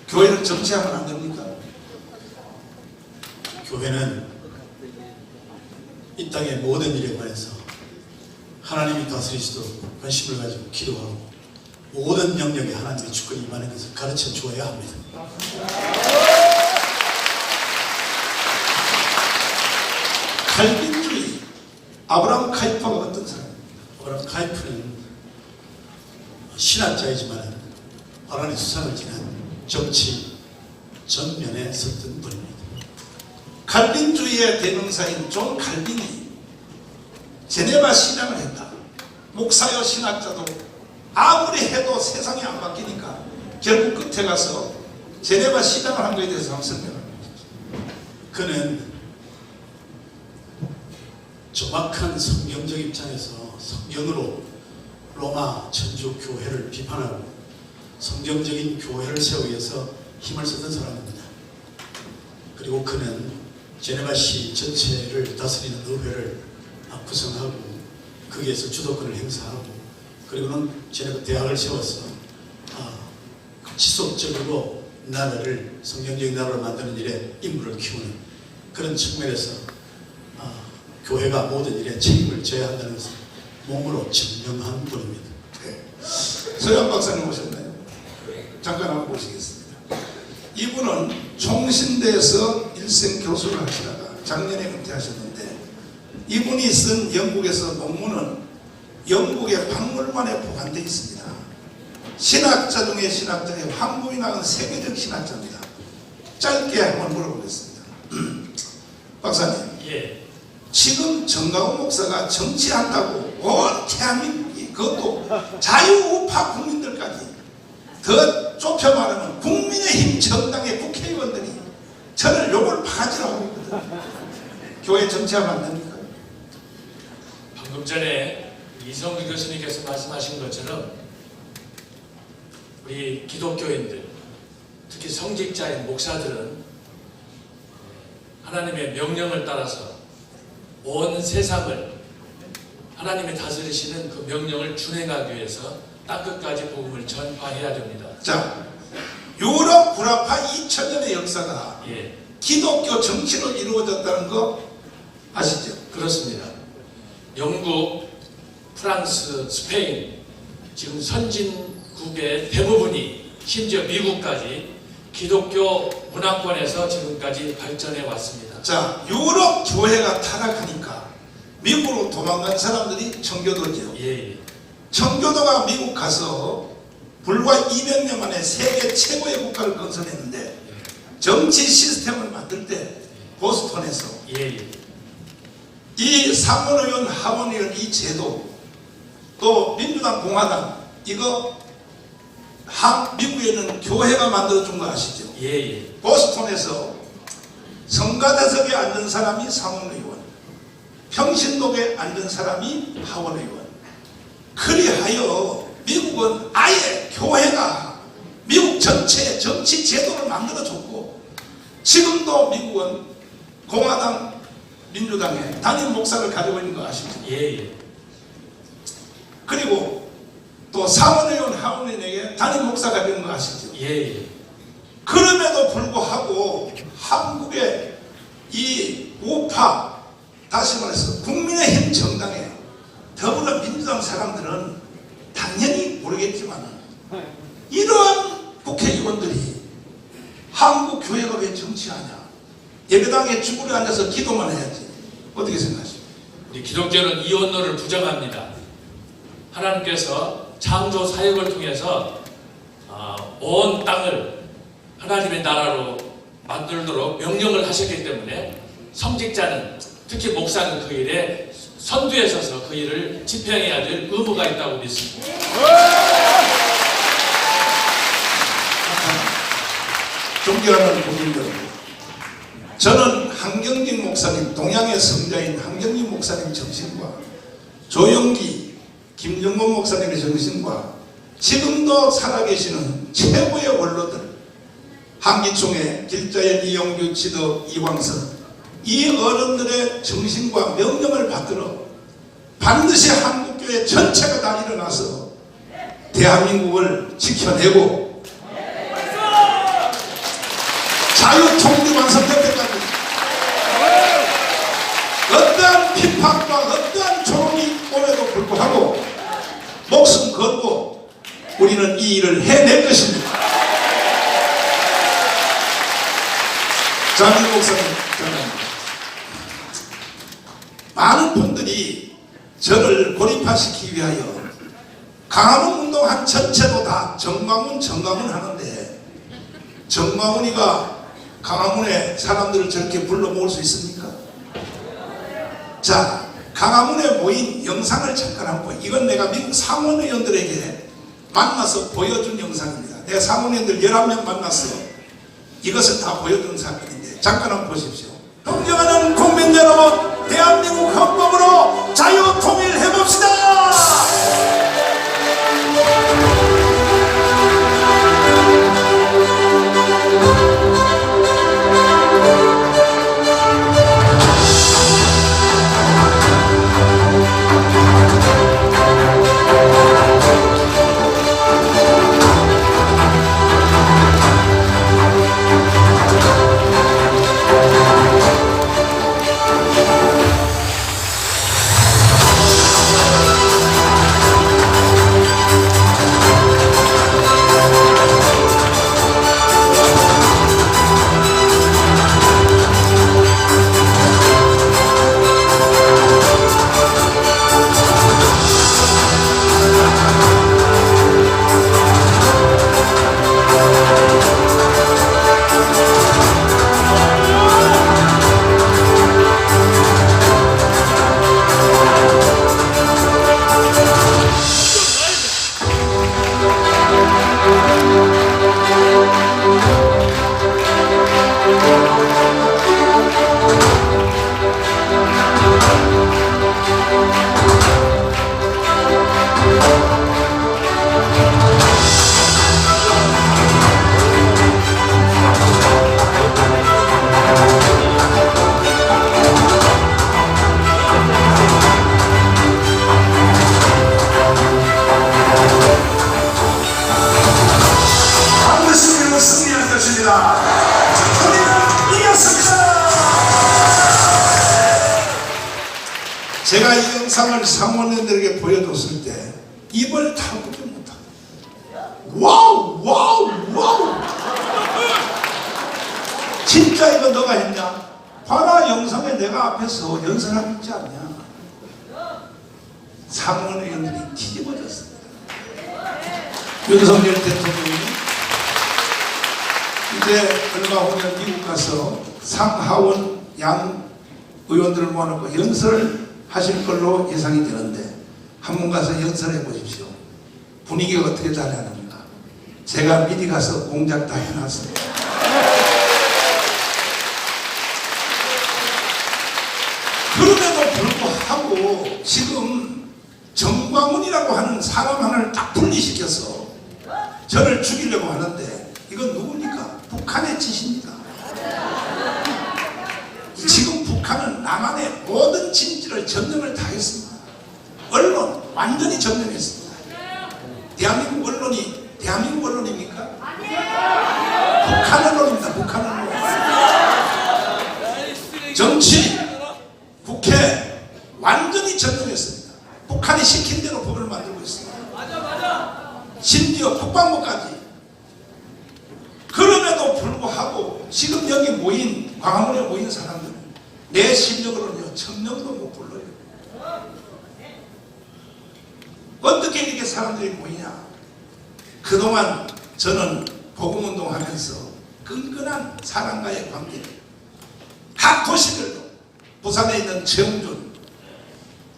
교회는 정치하면 안 됩니까? 교회는 이 땅의 모든 일에 관해서 하나님이 다스리시도록 관심을 가지고 기도하고, 모든 영역에 하나님의 주권이 임하는 것을 가르쳐 주어야 합니다. 칼빈주의 아브라함 카이퍼가 어떤 사람입니까? 아브라함 카이프는 신학자이지만 바란의 수상을 지난 정치 전면에 섰던 분입니다. 칼빈주의의 대명사인 존 칼빈이 제네바 신앙을 했다. 목사여 신학자도 아무리 해도 세상이 안 바뀌니까 결국 끝에 가서 제네바 신앙을 한 것에 대해서 한번 설명합니다. 그는 정확한 성경적 입장에서 성경으로 로마 천주 교회를 비판하고 성경적인 교회를 세우기 위해서 힘을 쓰던 사람입니다. 그리고 그는 제네바시 전체를 다스리는 의회를 구성하고 거기에서 주도권을 행사하고, 그리고는 제네바 대학을 세워서 지속적으로 나라를 성경적인 나라로 만드는 일에 인물을 키우는 그런 측면에서 교회가 모든 일에 책임을 져야 한다는 것을 몸으로 증명한 분입니다. 네. 서영 박사님 오셨나요? 잠깐 한번 보시겠습니다. 이분은 총신대에서 일생 교수를 하시다가 작년에 은퇴하셨는데, 이분이 쓴 영국에서 논문은 영국의 박물관에 보관되어 있습니다. 신학자 중에 신학자의 황금이 나은 세계적 신학자입니다. 짧게 한번 물어보겠습니다. 박사님, 예. 지금 정강훈 목사가 정치한다고 온 대한민국이, 그것도 자유우파 국민들까지, 더 좁혀 말하면 국민의힘 정당의 국회의원들이 저를 욕을 바가지로 하고 있거든요. 교회 정치하면 안 됩니까? 방금 전에 이성규 교수님께서 말씀하신 것처럼 우리 기독교인들, 특히 성직자인 목사들은 하나님의 명령을 따라서 온 세상을 하나님이 다스리시는 그 명령을 준행하기 위해서 땅끝까지 복음을 전파해야 됩니다. 자, 유럽 구라파 2000년의 역사가 예, 기독교 정치로 이루어졌다는 거 아시죠? 그렇습니다. 영국, 프랑스, 스페인, 지금 선진국의 대부분이, 심지어 미국까지 기독교 문화권에서 지금까지 발전해 왔습니다. 자, 유럽 교회가 타락하니까 미국으로 도망간 사람들이 청교도죠. 예, 예. 청교도가 미국 가서 불과 200년 만에 세계 최고의 국가를 건설했는데, 정치 시스템을 만들 때 보스턴에서 예, 예. 이 상원의원, 하원의원 이 제도, 또 민주당, 공화당, 이거 미국에는 교회가 만들어준 거 아시죠? 예. 보스턴에서 성가대석에 앉은 사람이 상원의원, 평신도에 앉은 사람이 하원의원. 그리하여 미국은 아예 교회가 미국 전체의 정치 제도를 만들어줬고, 지금도 미국은 공화당, 민주당의 단임 목사를 가지고 있는 거 아시죠? 예. 그리고 또 상원의원, 하원의원에게 단임 목사가 되는 거 아시죠? 예. 그럼에도 불구하고 한국의 이 우파, 다시 말해서 국민의힘 정당에 더불어민주당 사람들은 당연히 모르겠지만 이러한 국회의원들이 한국 교회가 왜 정치하냐? 예배당에 쭈그려 앉아서 기도만 해야지. 어떻게 생각하십니까? 우리 기독교는 이혼론을 부정합니다. 하나님께서 창조 사역을 통해서 온 땅을 하나님의 나라로 만들도록 명령을 하셨기 때문에 성직자는, 특히 목사는 그 일에 선두에 서서 그 일을 집행해야 될 의무가 있다고 믿습니다. 존경하는 국민 여러분, 저는 한경진 목사님, 동양의 성자인 한경진 목사님 정신과 조영기, 김정곤 목사님의 정신과 지금도 살아계시는 최고의 원로들, 한기총의 길자연, 이용규, 지덕, 이광선, 이 어른들의 정신과 명령을 받들어 반드시 한국교회 전체가 다 일어나서 대한민국을 지켜내고 자유통일 완성될 때까지 어떠한 핍박과 어떠한 조롱이 오에도 불구하고 목숨 걸고 우리는 이 일을 해낼 것입니다. 장일 목사님, 많은 분들이 저를 고립화시키기 위하여 강화문 운동한 전체도 다 정광훈 하는데, 정광훈이가 강화문에 사람들을 저렇게 불러 모을 수 있습니까? 자, 강화문에 모인 영상을 잠깐 한번, 이건 내가 미국 상원의원들에게 만나서 보여준 영상입니다. 내가 상원의원들 11명 만났어. 이것을 다 보여준 사건인데 잠깐 한번 보십시오. 존경하는 국민 여러분, 대한민국 헌법으로 자유 통일해봅시다. 제가 이 영상을 상원의원들에게 보여줬을 때 입을 다물지 못합니다. 와우. 진짜 이거 너가 했냐? 봐라, 영상에 내가 앞에서 연설하고 있지 않냐? 상원의원들이 뒤집어졌습니다. 윤석열 대통령이 이제 얼마 후면 미국 가서 상하원 양 의원들을 모아놓고 연설을 하실 걸로 예상이 되는데 한번 가서 연설해 보십시오. 분위기가 어떻게 달라납니까? 제가 미리 가서 공작 다 해놨습니다. 그럼에도 불구하고 지금 정광훈이라고 하는 사람 하나를 딱 분리시켜서 저를 죽이려고 하는데 이건 누굽니까? 북한의 짓입니다. 지금 북한은 남한의 모든 진지를 점령을 다 했습니다. 언론 완전히 점령했습니다. 대한민국 언론이 대한민국 언론입니까? 북한 언론입니다. 북한 언론. 정치, 국회 완전히 점령했습니다. 북한이 시킨 대로 법을 만들고 있습니다. 심지어 국방부까지. 그럼에도 불구하고 지금 여기 모인 광화문에 모인 사람들은 내 실력으로는요 천명도 못 불러요. 어떻게 이렇게 사람들이 모이냐? 그동안 저는 복음운동하면서 끈끈한 사람과의 관계, 각 도시별로 부산에 있는 최웅준,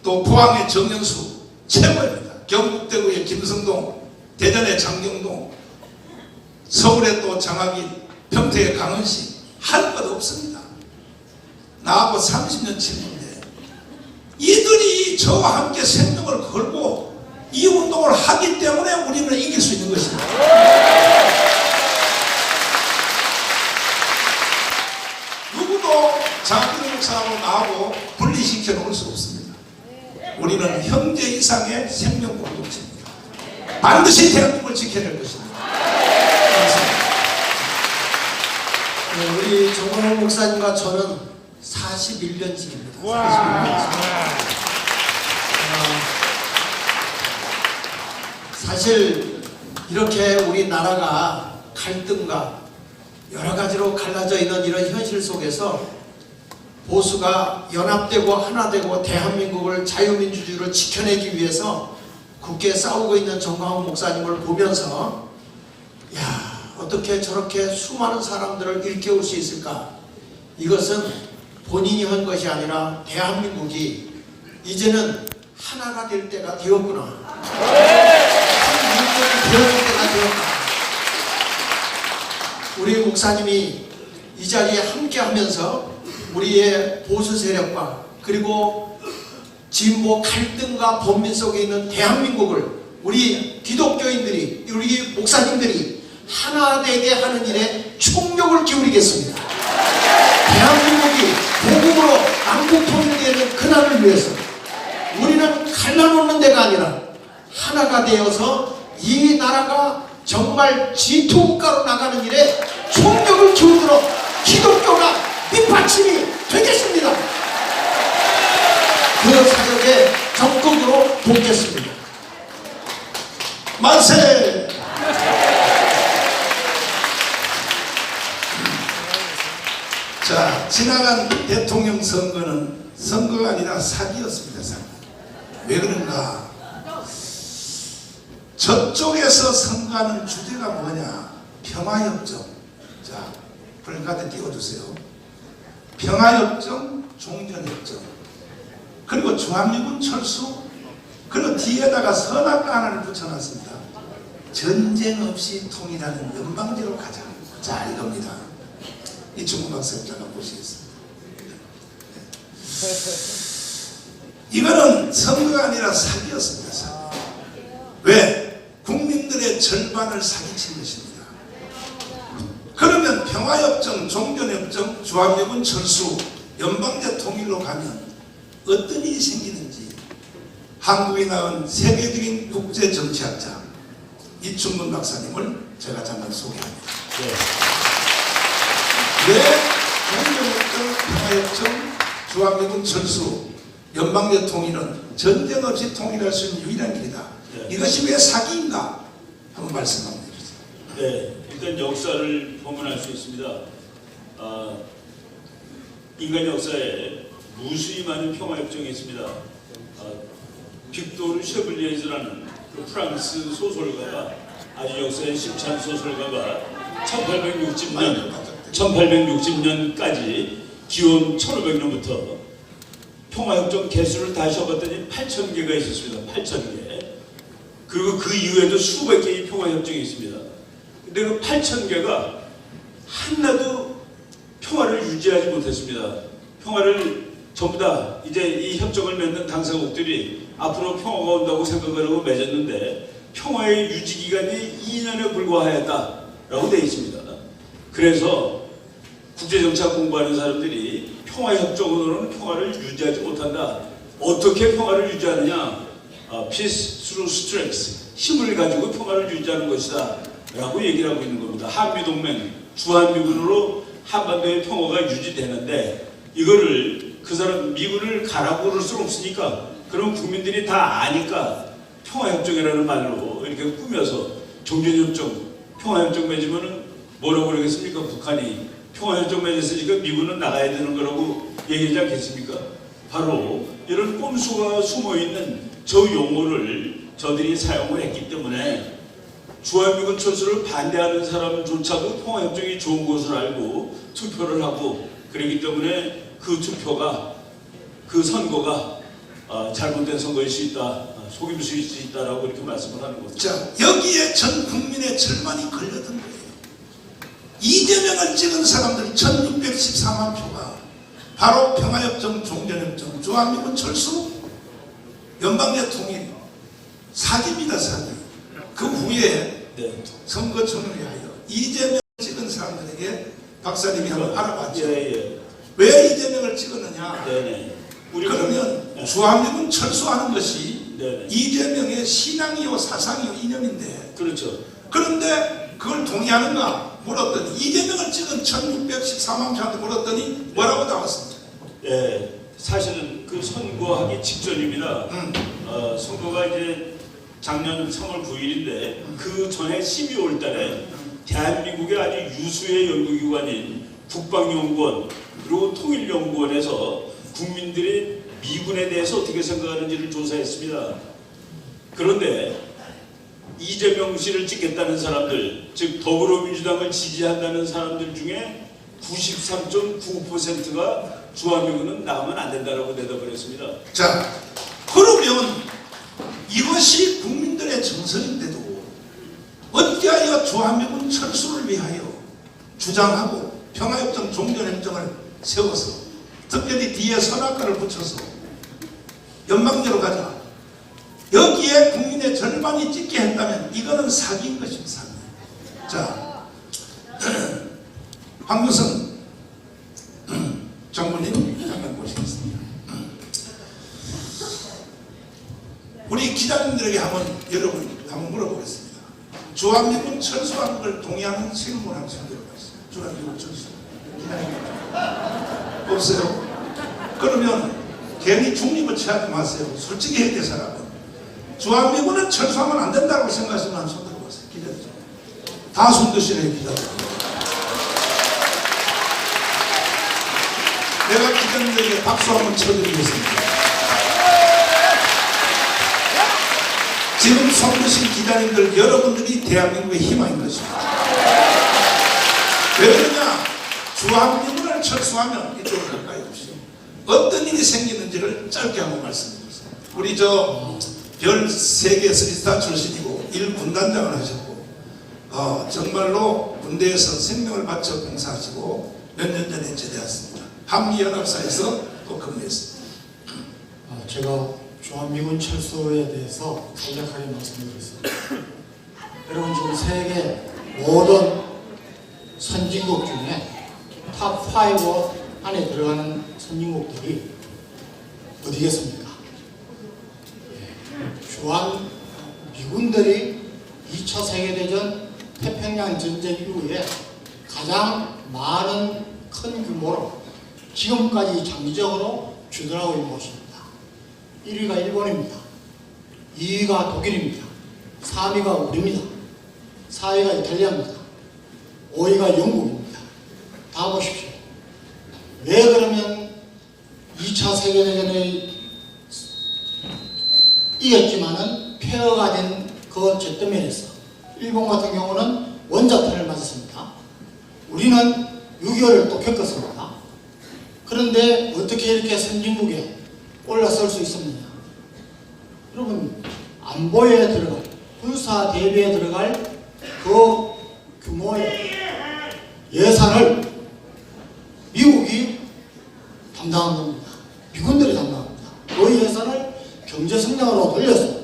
또 포항의 정영수 최고입니다. 경북대구의 김성동, 대전의 장경동, 서울의 또 장학인, 평택의 강은식 할 것 없습니다. 나하고 30년 친구인데 이들이 저와 함께 생명을 걸고 이 운동을 하기 때문에 우리는 이길 수 있는 것입니다. 누구도 장학인 목사하고 나하고 분리시켜 놓을 수 없습니다. 우리는 형제 이상의 생명 공동체입니다. 반드시 대한민국을 지켜낼 것입니다. 네, 우리 정광훈 목사님과 저는 41년직입니다. 41년직. 사실 이렇게 우리나라가 갈등과 여러 가지로 갈라져 있는 이런 현실 속에서 보수가 연합되고 하나되고 대한민국을 자유민주주의를 지켜내기 위해서 굳게 싸우고 있는 정광훈 목사님을 보면서 야, 어떻게 저렇게 수많은 사람들을 일깨울 수 있을까? 이것은 본인이 한 것이 아니라 대한민국이 이제는 하나가 될 때가 되었구나. 한 민족이 되어질 때가 되었다. 우리 목사님이 이 자리에 함께 하면서 우리의 보수 세력과 그리고 진보 갈등과 범민 속에 있는 대한민국을 우리 기독교인들이, 우리 목사님들이 하나 되게 하는 일에 총력을 기울이겠습니다. 대한민국이 복음으로 남북 통일되는 그날을 위해서 우리는 갈라놓는 데가 아니라 하나가 되어서 이 나라가 정말 G2국가로 나가는 일에 총력을 기울이도록 기독교가 밑받침이 되겠습니다. 그 사역에 적극으로 돕겠습니다. 만세! 자, 지나간 대통령 선거는 선거가 아니라 사기였습니다. 사기. 왜 그런가? 저쪽에서 선거하는 주제가 뭐냐? 평화협정. 자, 플래카드 띄워주세요. 평화협정, 종전협정, 그리고 중앙미군 철수, 그리고 뒤에다가 선악과 하나를 붙여놨습니다. 전쟁 없이 통일하는 연방제로 가자. 자, 이겁니다. 이 중국학생 잠깐 보시겠습니다. 이거는 선거가 아니라 사기였습니다. 사기. 왜? 국민들의 절반을 사기친 것입니다. 그러면 평화협정, 종전협정, 중앙미군 철수, 연방제 통일로 가면 어떤 일이 생기는지 한국이 낳은 세계적인 국제정치학자 이충근 박사님을 제가 잠깐 소개합니다. 왜 종전협정, 평화협정, 중앙미군 철수, 연방제 통일은 전쟁 없이 통일할 수 있는 유일한 길이다. 이것이 왜 사기인가? 한번 말씀 한번 해주세요. 네, 일단 역사를 보면할 수 있습니다. 인간 역사에 무수히 많은 평화협정이 있습니다. 빅토르 셔블리에즈라는 그 프랑스 소설가가, 아주 역사에 심찬 소설가가 1860년까지 기원 1500년부터 평화협정 개수를 다시 해봤더니 8,000개가 있었습니다. 8,000개. 그리고 그 이후에도 수백 개의 평화협정이 있습니다. 근데 그 8,000개가 하나도 평화를 유지하지 못했습니다. 평화를 전부 다 이제 이 협정을 맺는 당사국들이 앞으로 평화가 온다고 생각을 하고 맺었는데 평화의 유지 기간이 2년에 불과하였다라고 되어 있습니다. 그래서 국제정치학 공부하는 사람들이 평화협정으로는 평화를 유지하지 못한다. 어떻게 평화를 유지하느냐? Peace through strength. 힘을 가지고 평화를 유지하는 것이다. 라고 얘기를 하고 있는 겁니다. 한미동맹, 주한미군으로 한반도의 평화가 유지되는데 이거를 그 사람 미군을 가라고 그럴 수는 없으니까 그럼 국민들이 다 아니까 평화협정이라는 말로 이렇게 꾸며서 종전협정, 평화협정 맺으면은 뭐라고 그러겠습니까? 북한이 평화협정 맺었으니까 미군은 나가야 되는 거라고 얘기하지 않겠습니까? 바로 이런 꼼수가 숨어있는 저 용어를 저들이 사용을 했기 때문에 주한미군 철수를 반대하는 사람조차도 평화협정이 좋은 것을 알고 투표를 하고 그렇기 때문에 그 투표가 그 선거가 잘못된 선거일 수 있다, 속임수일 수 있다라고 이렇게 말씀을 하는 거죠. 자, 여기에 전 국민의 절반이 걸려든 거예요. 이재명을 찍은 사람들 1614만 표가 바로 평화협정, 종전협정, 주한미군 철수, 연방대통령 사기입니다. 사기. 그 후에 선거전을 위하여 이재명을 찍은 사람들에게 박사님이 한번 알아봤죠. 왜 이재명을 찍었느냐? 그러면 주한미군 철수하는 것이 이재명의 신앙이요 사상이요 이념인데 그렇죠. 그런데 그걸 동의하는가 물었더니 이재명을 찍은 1614만 표한테 물었더니 뭐라고 나왔습니까? 예, 사실은 그 선거하기 직전입니다. 선거가 이제 작년 3월 9일인데 그 전에 12월 달에 대한민국의 아주 유수의 연구기관인 국방연구원 그리고 통일연구원에서 국민들이 미군에 대해서 어떻게 생각하는지를 조사했습니다. 그런데 이재명 씨를 찍겠다는 사람들, 즉 더불어민주당을 지지한다는 사람들 중에 93.9%가 주한미군은 나오면 안 된다라고 대답을 했습니다. 자, 그러면 이것이 국민들의 정서인데도 어찌하여 주한미군 철수를 위하여 주장하고 평화협정, 종전협정을 세워서 특별히 뒤에 선악과를 붙여서 연방제로 가자. 여기에 국민의 절반이 찍게 했다면 이거는 사기인 것입니다. 사기. 자, 황교선 장군님 잠깐 모시겠습니다. 우리 기자님들에게 여러분 한번 물어보겠습니다. 주한미군 철수하는 걸 동의하는 실물 한번 들어봤어요. 주한미군 철수. 기자님 없어요? 그러면 괜히 중립을 취하지 마세요. 솔직히 해야 될 사람은 주한미군은 철수하면 안 된다고 생각하시면 한 손 들어보세요. 기자들 다 손 드시네요. 기자들. 내가 기자님들에게 박수 한번 쳐드리겠습니다. 지금 손 드신 기자님들 여러분들이 대한민국의 희망인 것입니다. 왜 그러냐? 주한미군을 철수하면 이쪽으로 가까이 오시죠. 어떤 일이 생기는지를 짧게 한번 말씀드리겠습니다. 우리 별 3개 스리스타 출신이고 1군단장을 하셨고 정말로 군대에서 생명을 바쳐 봉사하시고 몇 년 전에 제대했습니다. 한미연합사에서 또 근무했습니다. 제가 주한미군 철수에 대해서 간략하게 말씀드리겠습니다. 여러분 지금 세계 모든 선진국 중에 탑5 안에 들어가는 선진국들이 어디겠습니까? 주한미군들이 2차 세계대전 태평양 전쟁 이후에 가장 많은 큰 규모로 지금까지 장기적으로 주둔하고 있는 곳입니다. 1위가 일본입니다. 2위가 독일입니다. 3위가 우리입니다. 4위가 이탈리아입니다. 5위가 영국입니다. 다 보십시오. 왜 그러면 2차 세계대전에 이겼지만은 폐허가 된 그 잿더미에서 일본 같은 경우는 원자탄을 맞았습니다. 우리는 6.25를 또 겪었습니다. 그런데 어떻게 이렇게 선진국에 올라설 수 있습니다. 여러분, 안보에 들어갈, 군사 대비에 들어갈 그 규모의 예산을 미국이 담당한 겁니다. 미군들이 담당합니다. 그 예산을 경제 성장으로 돌려서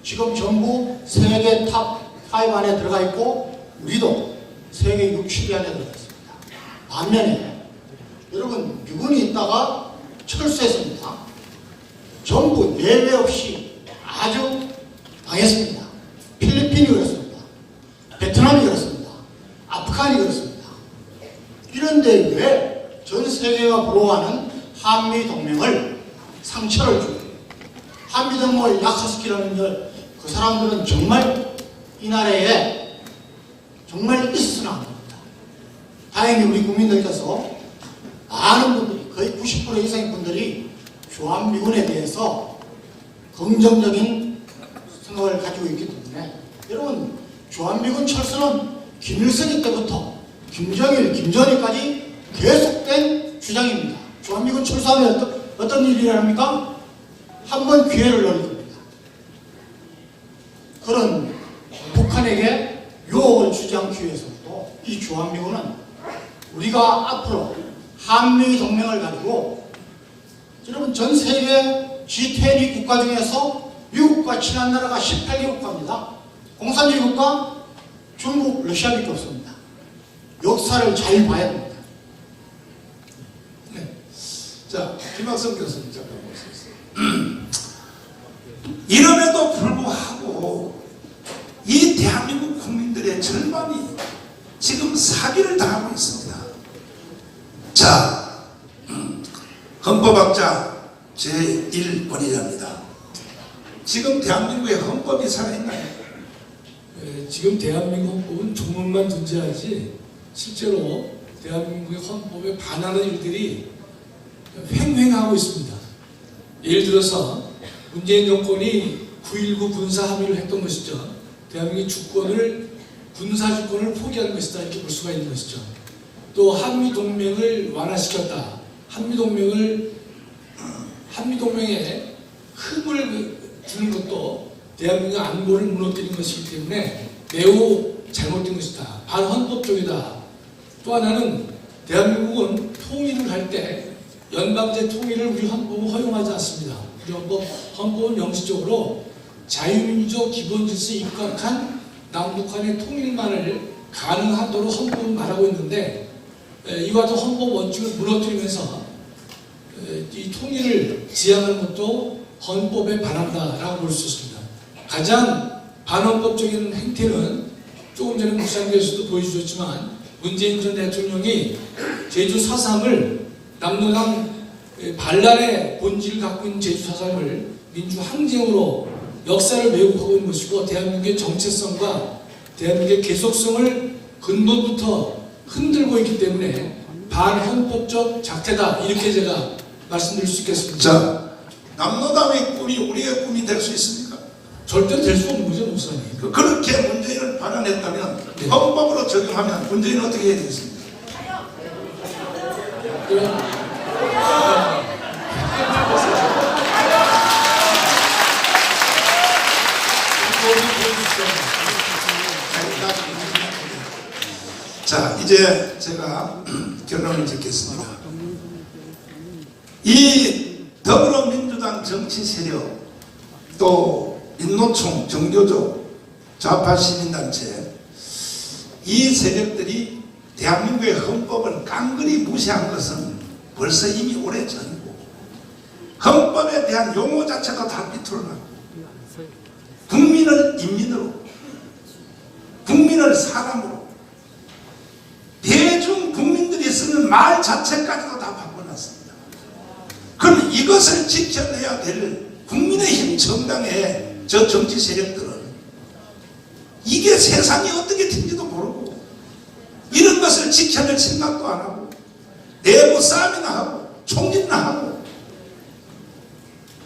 지금 전부 세계 탑5 안에 들어가 있고 우리도 세계 6, 7위 안에 들어가 있습니다. 반면에 여러분, 미군이 있다가 철수했습니다. 전부 예외 없이 아주 당했습니다. 필리핀이 그렇습니다. 베트남이 그렇습니다. 아프간이 그렇습니다. 이런데 왜 전 세계가 부러워하는 한미 동맹을 상처를 주고 한미 동맹을 약화시키려는 그 사람들은 정말 이 나라에 정말 있어서는 안 됩니다. 다행히 우리 국민들께서 많은 분들이 거의 90% 이상의 분들이 주한미군에 대해서 긍정적인 생각을 가지고 있기 때문에 여러분, 주한미군 철수는 김일성 때부터 김정일, 김정일까지 계속된 주장입니다. 주한미군 철수하면 어떤 일이 일어납니까? 한 번 기회를 넣는 겁니다. 그런 북한에게 유혹을 주지 않기 위해서도 이 주한미군은 우리가 앞으로 한미 동맹을 가지고 여러분, 전 세계 G20 국가 중에서 미국과 친한 나라가 18개 국가입니다. 공산주의 국가 중국, 러시아밖에 없습니다. 역사를 잘 봐야 됩니다. 자, 김학성 교수님 잠깐 모시겠습니다. 이럼에도 불구하고 이 대한민국 국민들의 절반이 지금 사기를 당하고 있습니다. 자, 헌법학자 제1번이랍니다. 지금 대한민국의 헌법이 살아있나요? 지금 대한민국 헌법은 조문만 존재하지 실제로 대한민국의 헌법에 반하는 일들이 횡행하고 있습니다. 예를 들어서 문재인 정권이 9.19 군사 합의를 했던 것이죠. 대한민국의 주권을, 군사 주권을 포기한 것이다, 이렇게 볼 수가 있는 것이죠. 또 한미동맹을 완화시켰다. 한미동맹에 힘을 주는 것도 대한민국의 안보를 무너뜨리는 것이기 때문에 매우 잘못된 것이다. 반헌법적이다. 또 하나는 대한민국은 통일을 할 때 연방제 통일을 우리 헌법은 허용하지 않습니다. 우리 헌법은 명시적으로 자유민주적 기본질서에 입각한 남북한의 통일만을 가능하도록 헌법은 말하고 있는데, 이와 같은 헌법 원칙을 무너뜨리면서 이 통일을 지향하는 것도 헌법에 반한다라고 볼 수 있습니다. 가장 반헌법적인 행태는 조금 전에 목사님께서도 보여주셨지만 문재인 전 대통령이 제주 4.3을 남노당 반란의 본질을 갖고 있는 제주 4.3을 민주항쟁으로 역사를 왜곡하고 있는 것이고, 대한민국의 정체성과 대한민국의 계속성을 근본부터 흔들고 있기 때문에 반헌법적 작태다, 이렇게 제가 말씀드릴 수 있겠습니다. 자, 남노당의 꿈이 우리의 꿈이 될 수 있습니까? 절대 될 수 없는 거죠, 목사님. 그렇게 문재인을 반환했다면 헌법으로 적용하면 문재인은 어떻게 해야 되겠습니까? 자, 이제 제가 결론을 짓겠습니다. 이 더불어민주당 정치 세력, 또 민노총, 정교조, 좌파 시민단체, 이 세력들이 대한민국의 헌법을 깡그리 무시한 것은 벌써 이미 오래전이고, 헌법에 대한 용어 자체가 다 비틀어나고, 국민을 인민으로, 국민을 사람으로, 대중 국민들이 쓰는 말 자체까지도 다 바꿔놨습니다. 그럼 이것을 지켜내야 될 국민의힘 정당의 저 정치 세력들은 이게 세상이 어떻게 된지도 모르고 이런 것을 지켜낼 생각도 안 하고 내부 싸움이나 하고 총질이나 하고,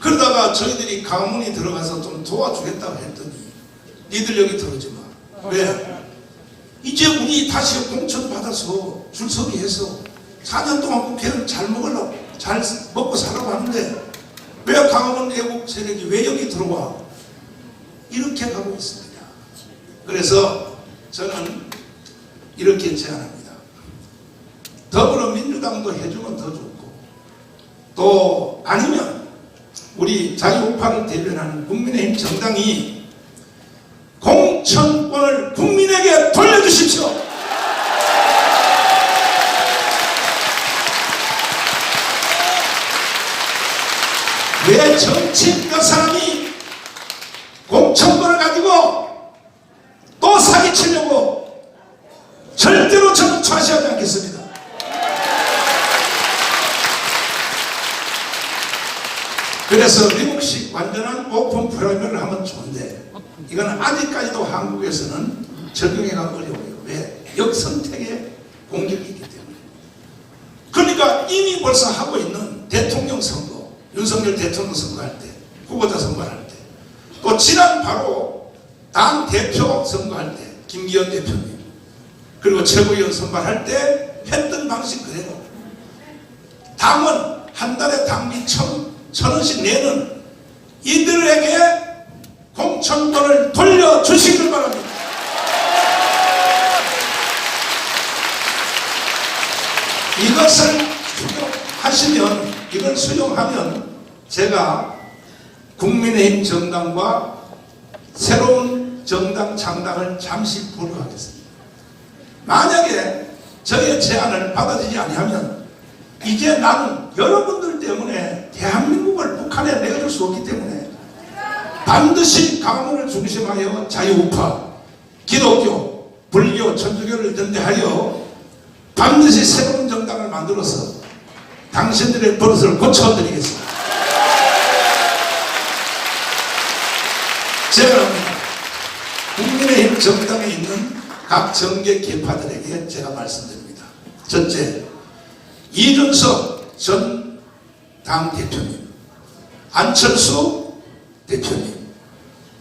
그러다가 저희들이 강문이 들어가서 좀 도와주겠다고 했더니 니들 여기 들어오지 마. 왜? 이제 우리 다시 공천 받아서 줄서기 해서 4년 동안 국회는 잘 먹으려고, 잘 먹고 살라고 하는데 왜 강화문 애국 세력이 왜 여기 들어와? 이렇게 가고 있습니다. 그래서 저는 이렇게 제안합니다. 더불어민주당도 해주면 더 좋고, 또 아니면 우리 자유우파를 대변하는 국민의힘 정당이 공천권을 국민에게 돌려주십시오. 왜 정치인 몇 사람이 공천권을 가지고 또 사기치려고? 절대로 저는 좌시하지 않겠습니다. 그래서 미국식 완전한 오픈 프라이머를 하면 좋은데, 이건 아직까지도 한국에서는 적용하기가 어려워요. 왜? 역선택의 공격이기 때문에. 그러니까 이미 벌써 하고 있는 대통령 선거, 윤석열 대통령 선거할 때, 후보자 선거할 때, 또 지난 바로 당 대표 선거할 때 김기현 대표님, 그리고 최고위원 선발할 때 했던 방식 그대로 당은 한 달에 당비 1,000원씩 내는 이들에게 공천권을 돌려주시길 바랍니다. 이것을 수용하시면, 이걸 수용하면 제가 국민의힘 정당과 새로운 정당 창당을 잠시 보류하겠습니다. 만약에 저의 제안을 받아들이지 아니하면 이제 나는 여러분들 때문에 대한민국을 북한에 내줄 수 없기 때문에 반드시 강화문을 중심하여 자유우파, 기독교, 불교, 천주교를 연대하여 반드시 새로운 정당을 만들어서 당신들의 버릇을 고쳐드리겠습니다. 제가 국민의힘 정당에 있는 각 정계 계파들에게 제가 말씀드립니다. 첫째, 이준석 전 당 대표님, 안철수 대표님,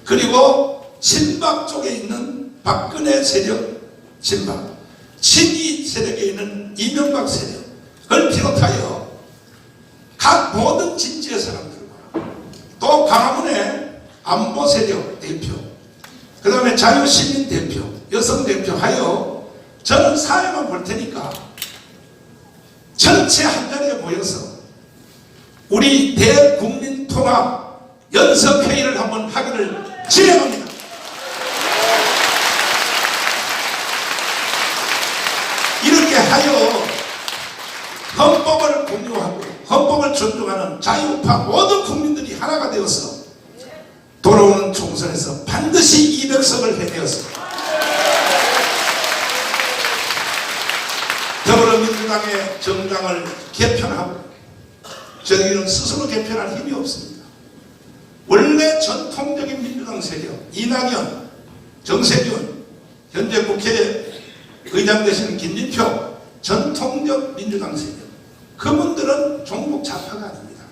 그리고 친박 쪽에 있는 박근혜 세력 친박, 친이 세력에 있는 이명박 세력을 비롯하여 각 모든 진지의 사람들과 또 강화문의 안보 세력 대표, 그 다음에 자유시민 대표, 여성 대표 하여 저는 사회만 볼 테니까 전체 한 자리에 모여서 우리 대국민 통합 연석회의를 한번 하기를 진행합니다. 이렇게 하여 헌법을 공유하고 헌법을 존중하는 자유우파 모든 국민들이 하나가 되어서 돌아오는 총선에서 반드시 200석을 해내었습니다. 더불어민주당의 정당을 개편하고 저희는 스스로 개편할 힘이 없습니다. 원래 전통적인 민주당 세력, 이낙연, 정세균, 현재 국회의장 되시는 김진표, 전통적 민주당 세력, 그분들은 종북 좌파가 아닙니다.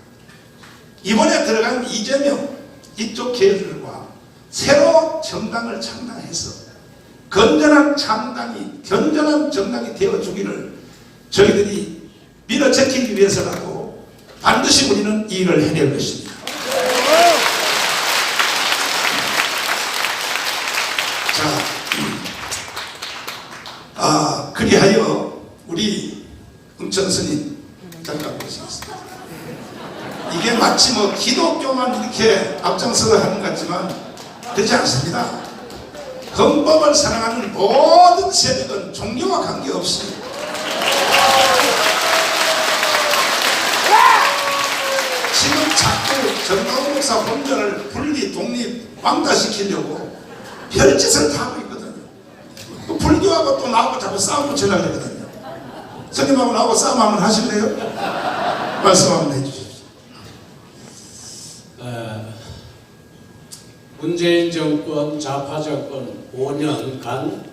이번에 들어간 이재명 이쪽 계열들과 새로 정당을 창당해서 건전한 정당이 되어주기를 저희들이 밀어제키기 위해서라도 반드시 우리는 이 일을 해낼 것입니다. 자, 그리하여 우리 응천 스님 잠깐 보시겠습니다. 이게 마치 뭐 기독교만 이렇게 앞장서서 하는 것 같지만 그렇지 않습니다. 헌법을 사랑하는 모든 세력은 종교와 관계없이 지금 자꾸 정광훈 목사 본전을 분리, 독립, 왕따시키려고 별짓을 다 하고 있거든요. 또 불교하고 또 나하고 자꾸 싸움 붙여야 되거든요. 스님하고 나하고 싸움 한번 하실래요? 말씀 한번 해주십시오. 문재인 정권, 좌파 정권 5년간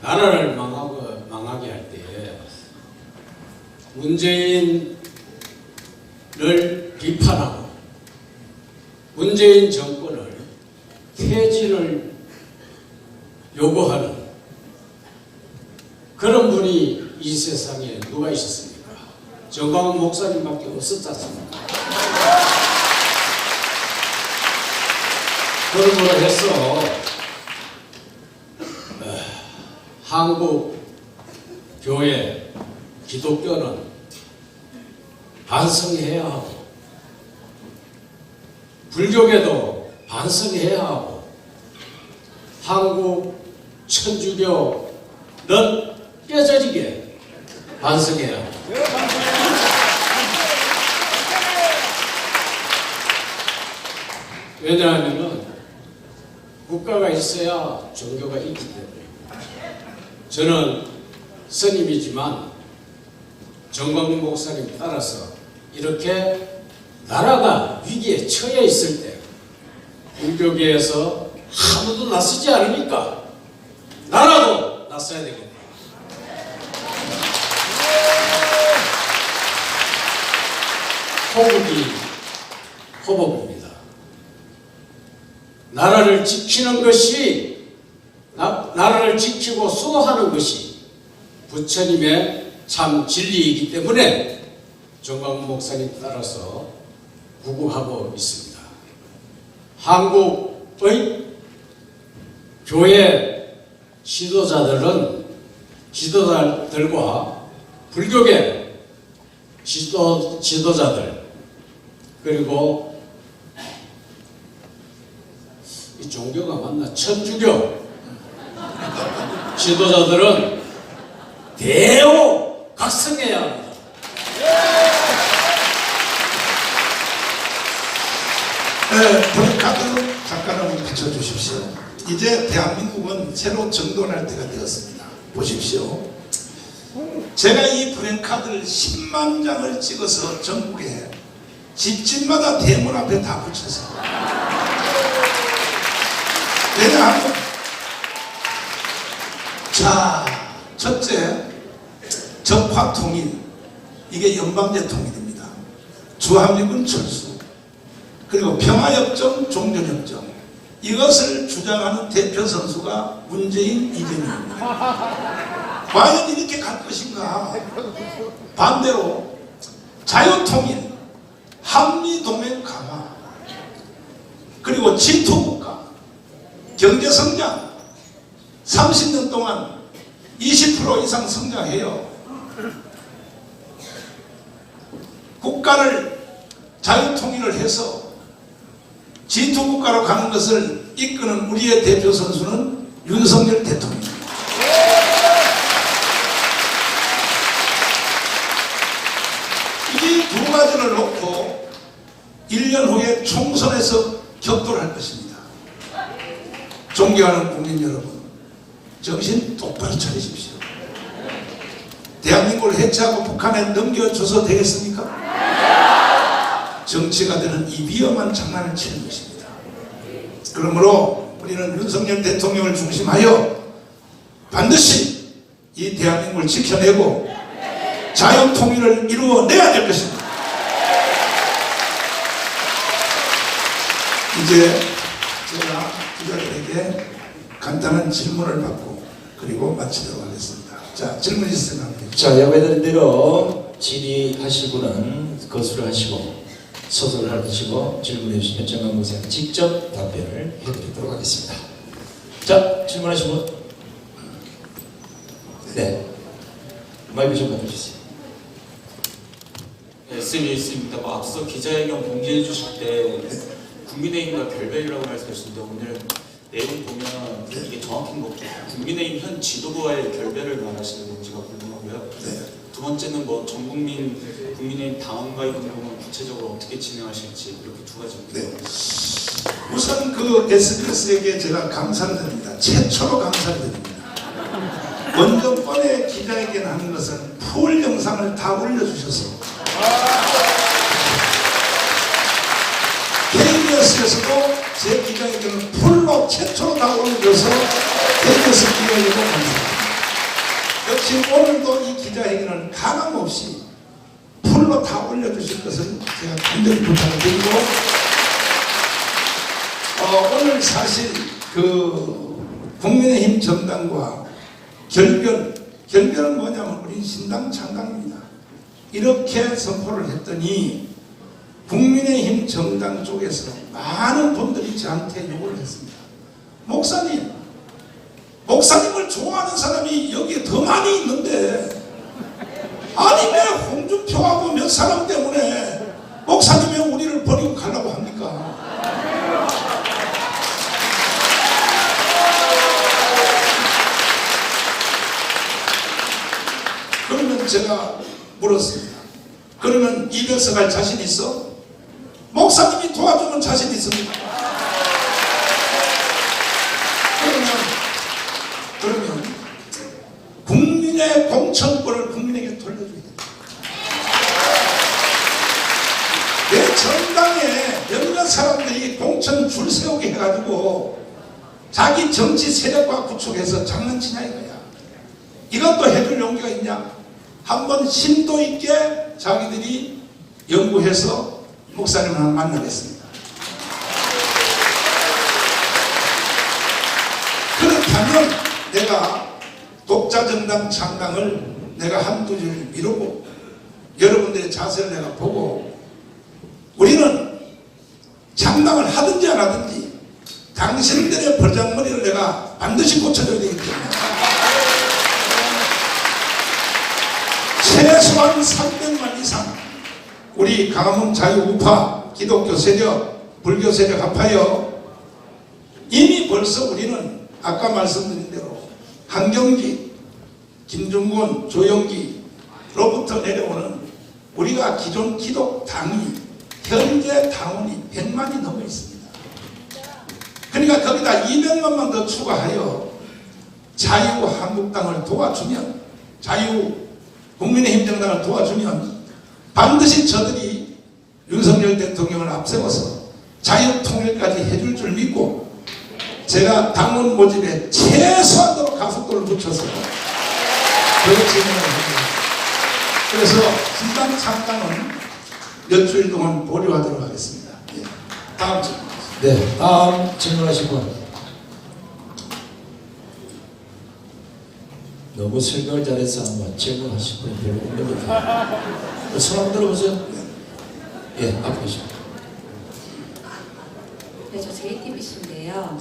나라를 망하게 할 때에 문재인을 비판하고 문재인 정권을 퇴진을 요구하는 그런 분이 이 세상에 누가 있었습니까? 정광훈 목사님밖에 없었지 않습니까? 그러므로 해서 한국 교회 기독교는 반성해야 하고 불교계도 반성해야 하고 한국 천주교는 뼈저리게 반성해야 합니다. 왜냐하면 국가가 있어야 종교가 있기 때문에. 저는 스님이지만 정광훈 목사님 따라서 이렇게 나라가 위기에 처해 있을 때 불교계에서 아무도 나서지 않으니까 나라도 나서야 되겠다. 호복입니다. 나라를 지키는 것이 나라를 지키고 수호하는 것이 부처님의 참 진리이기 때문에 정광훈 목사님 따라서 구구하고 있습니다. 한국의 교회 지도자들과 불교계 지도자들 그리고 이 종교가 맞나? 천주교 지도자들은 대오 각성해야 합니다. 네, 브레이크카드 잠깐 한번 비춰주십시오. 이제 대한민국은 새로 정돈할 때가 되었습니다. 보십시오. 제가 이 브레이크카드를 10만 장을 찍어서 전국에 집집마다 대문 앞에 다 붙였습니다. 왜냐하면 자, 첫째, 적화 통일, 이게 연방제 통일입니다. 주한미군 철수, 그리고 평화협정, 종전협정, 이것을 주장하는 대표 선수가 문재인, 이재명입니다. 과연 이렇게 갈 것인가? 반대로 자유통일, 한미동맹 강화, 그리고 G2국가, 경제성장, 30년 동안 20% 이상 성장해요. 국가를 자유통일을 해서 G2국가로 가는 것을 이끄는 우리의 대표 선수는 윤석열 대통령입니다. 이 두 가지를 놓고 1년 후에 총선에서 격돌을 할 것입니다. 존경하는 국민 여러분, 정신 똑바로 차리십시오. 대한민국을 해체하고 북한에 넘겨줘서 되겠습니까? 정치가 되는 이 위험한 장난을 치는 것입니다. 그러므로 우리는 윤석열 대통령을 중심하여 반드시 이 대한민국을 지켜내고 자유통일을 이루어내야 될 것입니다. 이제 제가 기자들에게 간단한 질문을 받고 그리고 마치도록 하겠습니다. 자, 질문 있으면 합니다. 자, 예배드린 대로 질의하실 분은 거수를 하시고 소설을 하시고 질문해 주시면 정광훈 목사님 직접 답변을 해드리도록 하겠습니다. 자, 질문하신 분? 네. 마이크 좀 받아주세요. SNS입니다. 앞서 기자회견 공개해 주실 때 국민의힘과 결별이라고 말씀하셨는데 오늘 내용 보면 이게 정확히 뭐 국민의힘 현 지도부와의 결별을 말하시는 건지가 궁금하고요. 두 번째는 뭐 전 국민의힘 당원과의 운동은 구체적으로 어떻게 진행하실지 이렇게 두 가지입니다. 네. 우선 그 SBS에게 제가 감사를 드립니다. 최초로 감사를 드립니다. 먼저 번에 기자회견 하는 것은 풀 영상을 다 올려주셔서 KBS에서도 제 기자회견을 풀로 최초로 다 올려줘서 KBS 기자회견도 감사합니다. 역시 오늘도 이 기자회견을 가감없이 풀로 다 올려주실 것을 제가 간절히 부탁을 드리고 오늘 사실 그 국민의힘 정당과 결별은 뭐냐면 우리 신당 창당입니다. 이렇게 선포를 했더니 국민의힘 정당 쪽에서 많은 분들이 저한테 요구를 했습니다. 목사님을 좋아하는 사람이 여기에 더 많이 있는데 아니 왜 홍준표하고 몇 사람 때문에 목사님이 우리를 버리고 가려고 합니까? 그러면 제가 물었습니다. 그러면 이별서 갈 자신 있어? 목사님이 도와주면 자신 있습니다. 그러면 국민의 공천권을 국민에게 돌려줘야 됩니다. 내 정당에 몇몇 사람들이 공천 줄 세우게 해가지고 자기 정치 세력과 구축해서 장난치냐 이거야. 이것도 해줄 용기가 있냐? 한번 심도 있게 자기들이 연구해서 목사님을 한번 만나겠습니다. 그렇다면 내가 독자정당 창당을 내가 한두 줄 미루고 여러분들의 자세를 내가 보고 우리는 창당을 하든지 안 하든지 당신들의 버장머리를 내가 반드시 고쳐줘야 되기 때문에 최소한 300만 이상 우리 강화문 자유우파 기독교 세력 불교 세력 합하여 이미 벌써 우리는 아까 말씀드린 대로 한경기, 김중곤, 조영기로부터 내려오는 우리가 기존 기독당이 현재 당원이 100만이 넘어 있습니다. 그러니까 거기다 200만만 더 추가하여 자유한국당을 도와주면 자유국민의힘 정당을 도와주면 반드시 저들이 윤석열 대통령을 앞세워서 자유통일까지 해줄 줄 믿고 제가 당원 모집에 최소한도로 가속도를 붙여서 그 진행을 합니다. 그래서 신당 창당은 몇 주일 동안 보류하도록 하겠습니다. 예. 다음 질문. 네, 다음 질문하신 분. 너무 설명을 잘해서 아마 질문하신 분이 별로 없는 것 같아요. 손 한번 들어보세요. 예, 앞에 계십니다. 네, 저 JTBC인데요.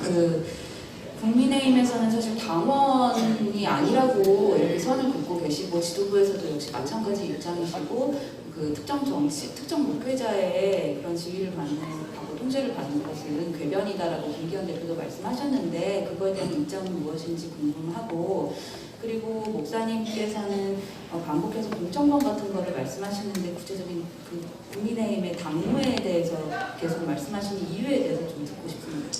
국민의힘에서는 사실 당원이 아니라고 이렇게 선을 긋고 계시고 지도부에서도 역시 마찬가지 입장이시고 그 특정 정치, 특정 목회자의 그런 지위를 받는 하고 통제를 받는 것은 궤변이다라고 김기현 대표도 말씀하셨는데 그거에 대한 입장은 무엇인지 궁금하고 그리고 목사님께서는 반복해서 공천권 같은 거를 말씀하시는데 구체적인 그 국민의힘의 당무에 대해서 계속 말씀하시는 이유에 대해서 좀 듣고 싶습니다.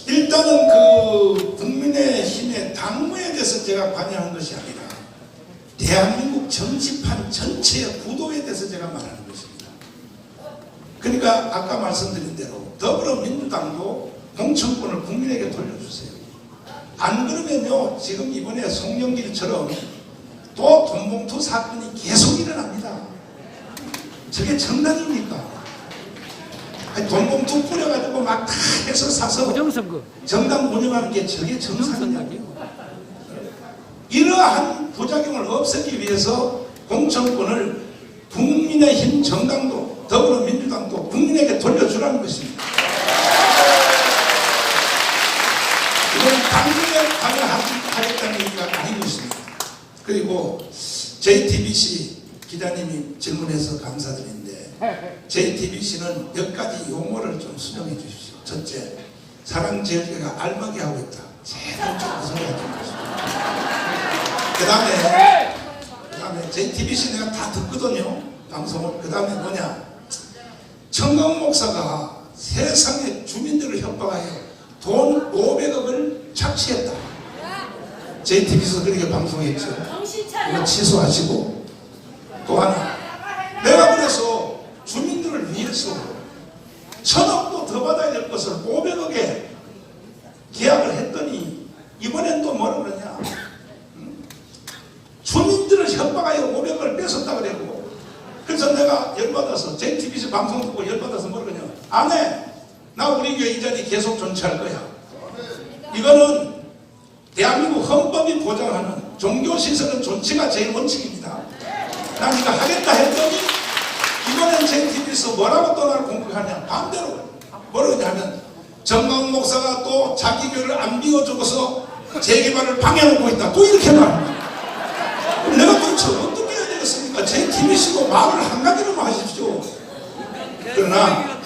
일단은 그 국민의힘의 당무에 대해서 제가 관여한 것이 아니라 대한민국 정치판 전체의 구도에 대해서 제가 말하는 것입니다. 그러니까 아까 말씀드린 대로 더불어민주당도 공천권을 국민에게 돌려주세요. 안 그러면요 지금 이번에 송영길처럼 또 돈봉투 사건이 계속 일어납니다. 저게 정당입니까? 아니, 돈봉투 뿌려가지고 막 다 해서 사서 정당 운영하는 게 저게 정상이냐고요. 이러한 부작용을 없애기 위해서 공천권을 국민의힘 정당도 더불어민주당도 국민에게 돌려주라는 것입니다. 이건 당국에 관여하겠다는 얘기가 아닌 것입니다. 그리고 JTBC 기자님이 질문해서 감사드리는데 JTBC는 몇 가지 용어를 좀 수정해 주십시오. 첫째, 사랑제일교회가 알마게 하고 있다. 제일 좀 생각했던 것입니다. 그 다음에 JTBC 내가 다 듣거든요. 방송을. 그 다음에 뭐냐. 청강 목사가 세상의 주민들을 협박하여 돈 500억을 착취했다. JTBC에서 그렇게 방송했죠. 이거 취소하시고 또 하나. 내가 그래서 주민들을 위해서 1000억도 더 받아야 될 것을 500억에 계약을 했더니 이번엔 또 뭐라 그러냐. 주민들을 협박하여 500억을 뺏었다 그러고 그래서 내가 열받아서 JTBC 방송 듣고 열받아서 뭐라 그러냐. 안 해. 나 우리 교회 이 자리 계속 존치할 거야. 이거는 대한민국 헌법이 보장하는 종교시설은 존치가 제일 원칙입니다. 난 이거 하겠다 했더니 이번엔 JTBC에서 뭐라고 또 나를 공격하냐? 반대로 뭐라고 하냐면 정광훈 목사가 또 자기 교회를 안 비워주고서 재개발을 방해하고 있다. 또 이렇게 말합니다. 내가 도대체 어떻게 해야 되겠습니까? JTBC도 말을 한가지로만 하십시오. 그러나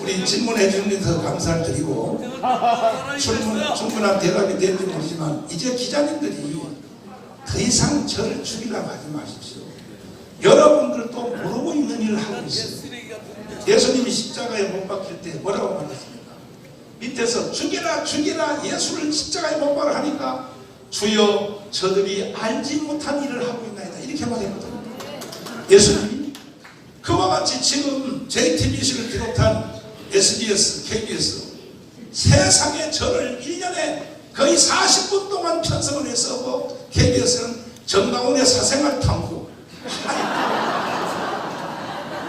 우리 질문해 주는 데서 감사를 드리고 충분한 대답이 될지 모르지만 이제 기자님들이 더 이상 저를 죽이려고 하지 마십시오. 여러분들도 모르고 있는 일을 하고 있어요. 예수님이 십자가에 못 박힐 때 뭐라고 말했습니까? 밑에서 죽여라 죽여라 예수를 십자가에 못 박으라 하니까 주여 저들이 알지 못한 일을 하고 있나이다 이렇게 말했거든요. 예수님이 그와 같이 지금 JTBC를 비롯한 SBS, KBS 세상에 저를 1년에 거의 40분 동안 편성을 해서 KBS는 정광훈의 사생활 탐구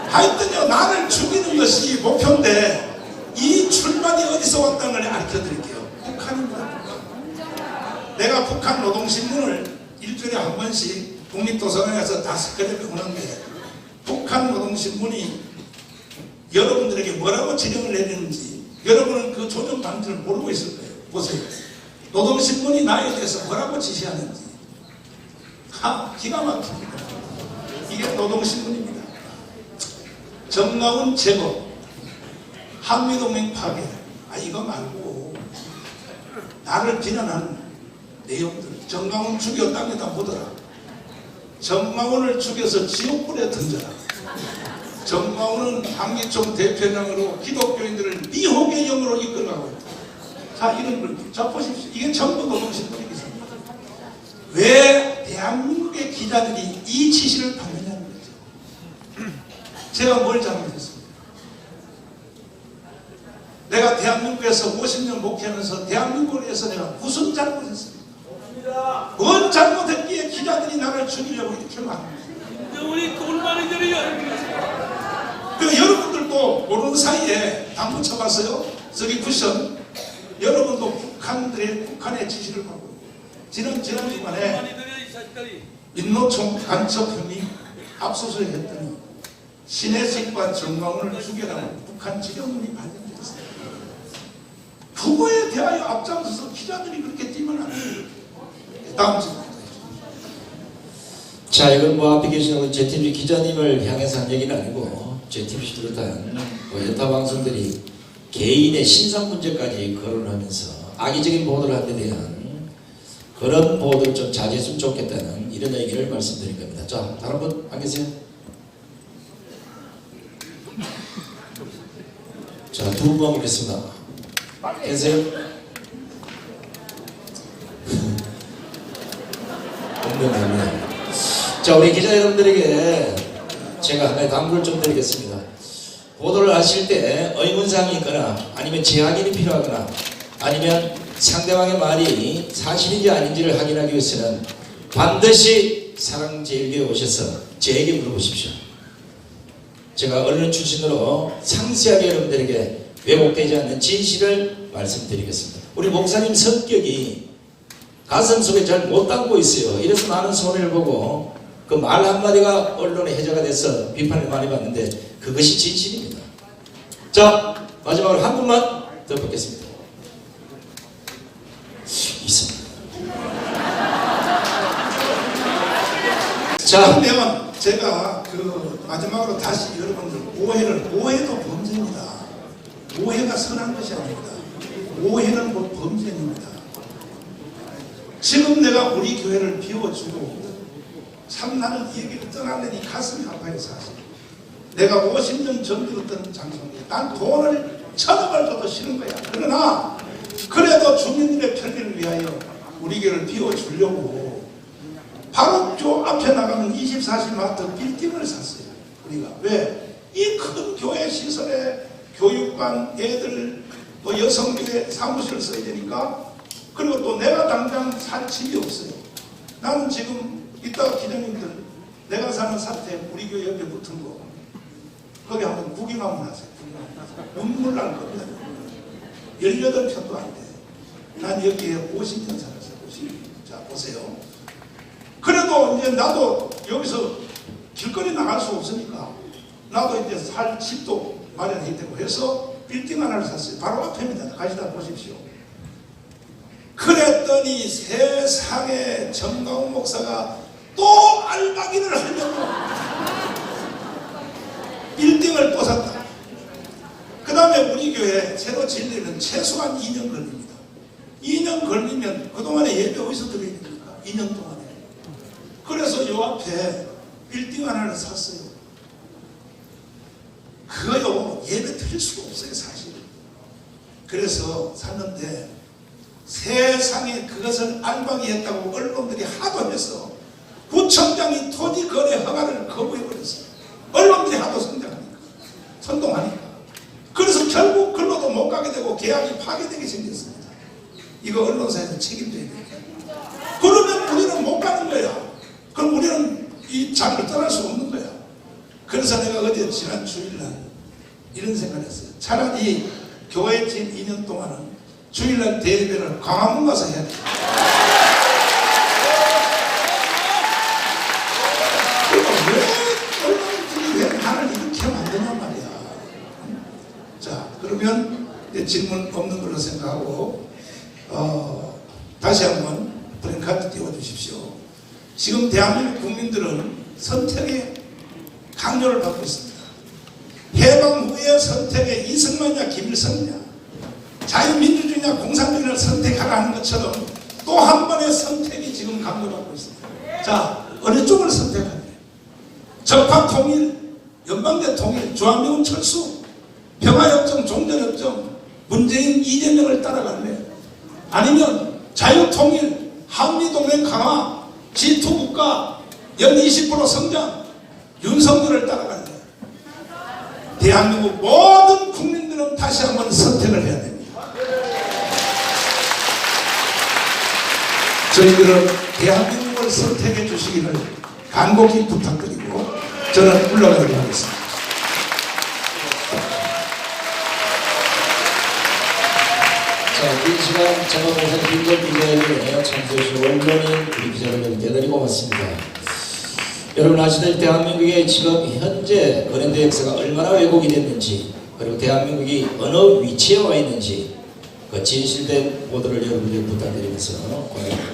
하여튼요 나를 죽이는 것이 목표인데 이 출발이 어디서 왔다는 걸 알려드릴게요. 북한입니다. 내가 북한 노동신문을 일주일에 한 번씩 국립도서관에서 5건을 오는데 북한 노동신문이 여러분들에게 뭐라고 지령을 내리는지 여러분은 그 조정 방식을 모르고 있을 거예요. 보세요. 노동신문이 나에 대해서 뭐라고 지시하는지 기가 막힙니다. 이게 노동신문입니다. 정광훈 제거 한미동맹 파괴 이거 말고 나를 비난하는 내용들 정광훈 죽여 땅에다 묻어라. 정광훈을 죽여서 지옥불에 던져라. 정광훈은 한기총 대표령으로 기독교인들을 미혹의 영으로 이끌어가고 있다. 자 이런 걸 자 보십시오. 이게 전부 노동신문이겠습니다. 왜 대한민국의 기자들이 이 지시를 받느냐는 거죠. 제가 뭘 잘못했습니까? 내가 대한민국에서 50년 목회하면서 대한민국을 위해서 내가 무슨 잘못했습니까? 뭔 잘못했기에 기자들이 나를 죽이려고 이렇게 말합니다. 우리 꼴마리들이요. 그 여러분들도 모르는 사이에 당구 쳐봤어요? 저기 쿠션 여러분도 북한의 지시를 받고 지난 주간에 민노총 간첩 혐의 압수수색 했더니 신해식과 정광훈을 죽여라고 북한 지령문이 발령됐어요. 그거에 대하여 앞장서서 기자들이 그렇게 뛰면 안 돼요. 다음 질문. 자, 이건 뭐 앞에 계시는 JTBC 기자님을 향해서 한 얘기는 아니고 JTBC 비롯한 여타 방송들이 개인의 신상 문제까지 거론하면서 악의적인 보도를 한 데 대한 그런 보도를 좀 자제했으면 좋겠다는 이런 얘기를 말씀드린 겁니다. 자, 다른 분 안 계세요? 자, 두 분만 보겠습니다. 계세요? 없네요. 자, 우리 기자 여러분들에게 제가 하나의 당부를 좀 드리겠습니다. 보도를 하실 때 의문사항이 있거나 아니면 재확인이 필요하거나 아니면 상대방의 말이 사실인지 아닌지를 확인하기 위해서는 반드시 사랑제일교회에 오셔서 저에게 물어보십시오. 제가 언론 출신으로 상세하게 여러분들에게 왜곡되지 않는 진실을 말씀드리겠습니다. 우리 목사님 성격이 가슴 속에 잘 못 담고 있어요. 이래서 많은 손해를 보고 그 말 한마디가 언론의 해자가 돼서 비판을 많이 받는데 그것이 진실입니다. 자, 마지막으로 한 분만 더 받겠습니다. 있습니다. 자, 그러면 제가 그 마지막으로 다시 여러분들 오해도 범죄입니다. 오해가 선한 것이 아닙니다. 오해는 곧 범죄입니다. 지금 내가 우리 교회를 비워주고 참 나는 이 얘기를 떠나려니 가슴이 아파요. 사실 내가 50년 전 들었던 장소인데 난 돈을 1,000억을 줘도 싫은 거야. 그러나 그래도 주민들의 편리를 위하여 우리 교회를 비워주려고 바로 교 앞에 나가면 24시마트 빌딩을 샀어요. 우리가 왜? 이 큰 교회 시설에 교육관, 애들, 또 여성교회 사무실을 써야 되니까. 그리고 또 내가 당장 살 집이 없어요. 나는 지금 이따가 기자님들 내가 사는 사태 우리 교회 옆에 붙은 거 거기 한번 구경하면 하세요. 눈물 날 겁니다. 18평도 안 돼. 난 여기에 50년 살았어요. 50년. 자 보세요. 그래도 이제 나도 여기서 길거리 나갈 수 없으니까 나도 이제 살 집도 마련해야 되고 해서 빌딩 하나를 샀어요. 바로 앞입니다. 가시다 보십시오. 그랬더니 세상에 정가훈 목사가 또 알박이를 하려고 빌딩을 또 샀다. 그 다음에 우리 교회 새로 짓려면 최소한 2년 걸립니다. 2년 걸리면 그동안에 예배 어디서 드려야 됩니까? 2년 동안에. 그래서 요 앞에 빌딩 하나를 샀어요. 그거요 예배 드릴 수가 없어요 사실. 그래서 샀는데 세상에 그것을 알박이 했다고 언론들이 하도 해서 구청장이 토지 거래 허가를 거부해버렸어요. 언론들이 하도 선동하니까. 그래서 결국 글로도 못 가게 되고 계약이 파기되게 생겼습니다. 이거 언론사에서 책임져야 돼요. 그러면 우리는 못 가는 거야. 그럼 우리는 이 장을 떠날 수 없는 거야. 그래서 내가 어제 지난 주일날 이런 생각을 했어요. 차라리 교회 집 2년 동안은 주일날 대예배를 광화문 가서 해야 돼. 왜 언론들이 왜 나를 이렇게 만드냔 말이야. 자, 그러면 질문 없는 걸로 생각하고 다시 한번 브랜카드 띄워주십시오. 지금 대한민국 국민들은 선택의 강요를 받고 있습니다. 해방 후의 선택에 이승만이냐 김일성이냐 자유민주주의냐 공산주의를 선택하라는 것처럼 또 한 번의 선택이 지금 강요받고 있습니다. 자, 어느 쪽을 선택할래? 적파통일, 연방제 통일, 주한미군 철수, 평화협정, 종전협정, 문재인 이재명을 따라갈래? 아니면 자유통일, 한미동맹 강화, G2 국가, 연 20% 성장, 윤석열을 따라갈래? 대한민국 모든 국민들은 다시 한번 선택을 해야 됩니다. 저희들은 대한민국을 선택해 주시기를 간곡히 부탁드리고 저는 물러가도록 하겠습니다. 자, 긴 시간 정강공사 김정 기자에게 참석해주신 원론인 우리 기자분들 대단히 고맙습니다. 여러분 아시다시피 대한민국의 지금 현재 은행대 역사가 얼마나 왜곡이 됐는지 그리고 대한민국이 어느 위치에 와 있는지 그 진실된 보도를 여러분들 부탁드리면서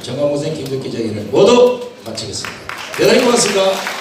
정강공사 김정 기자에게 모두 마치겠습니다. 대단히 고맙습니다.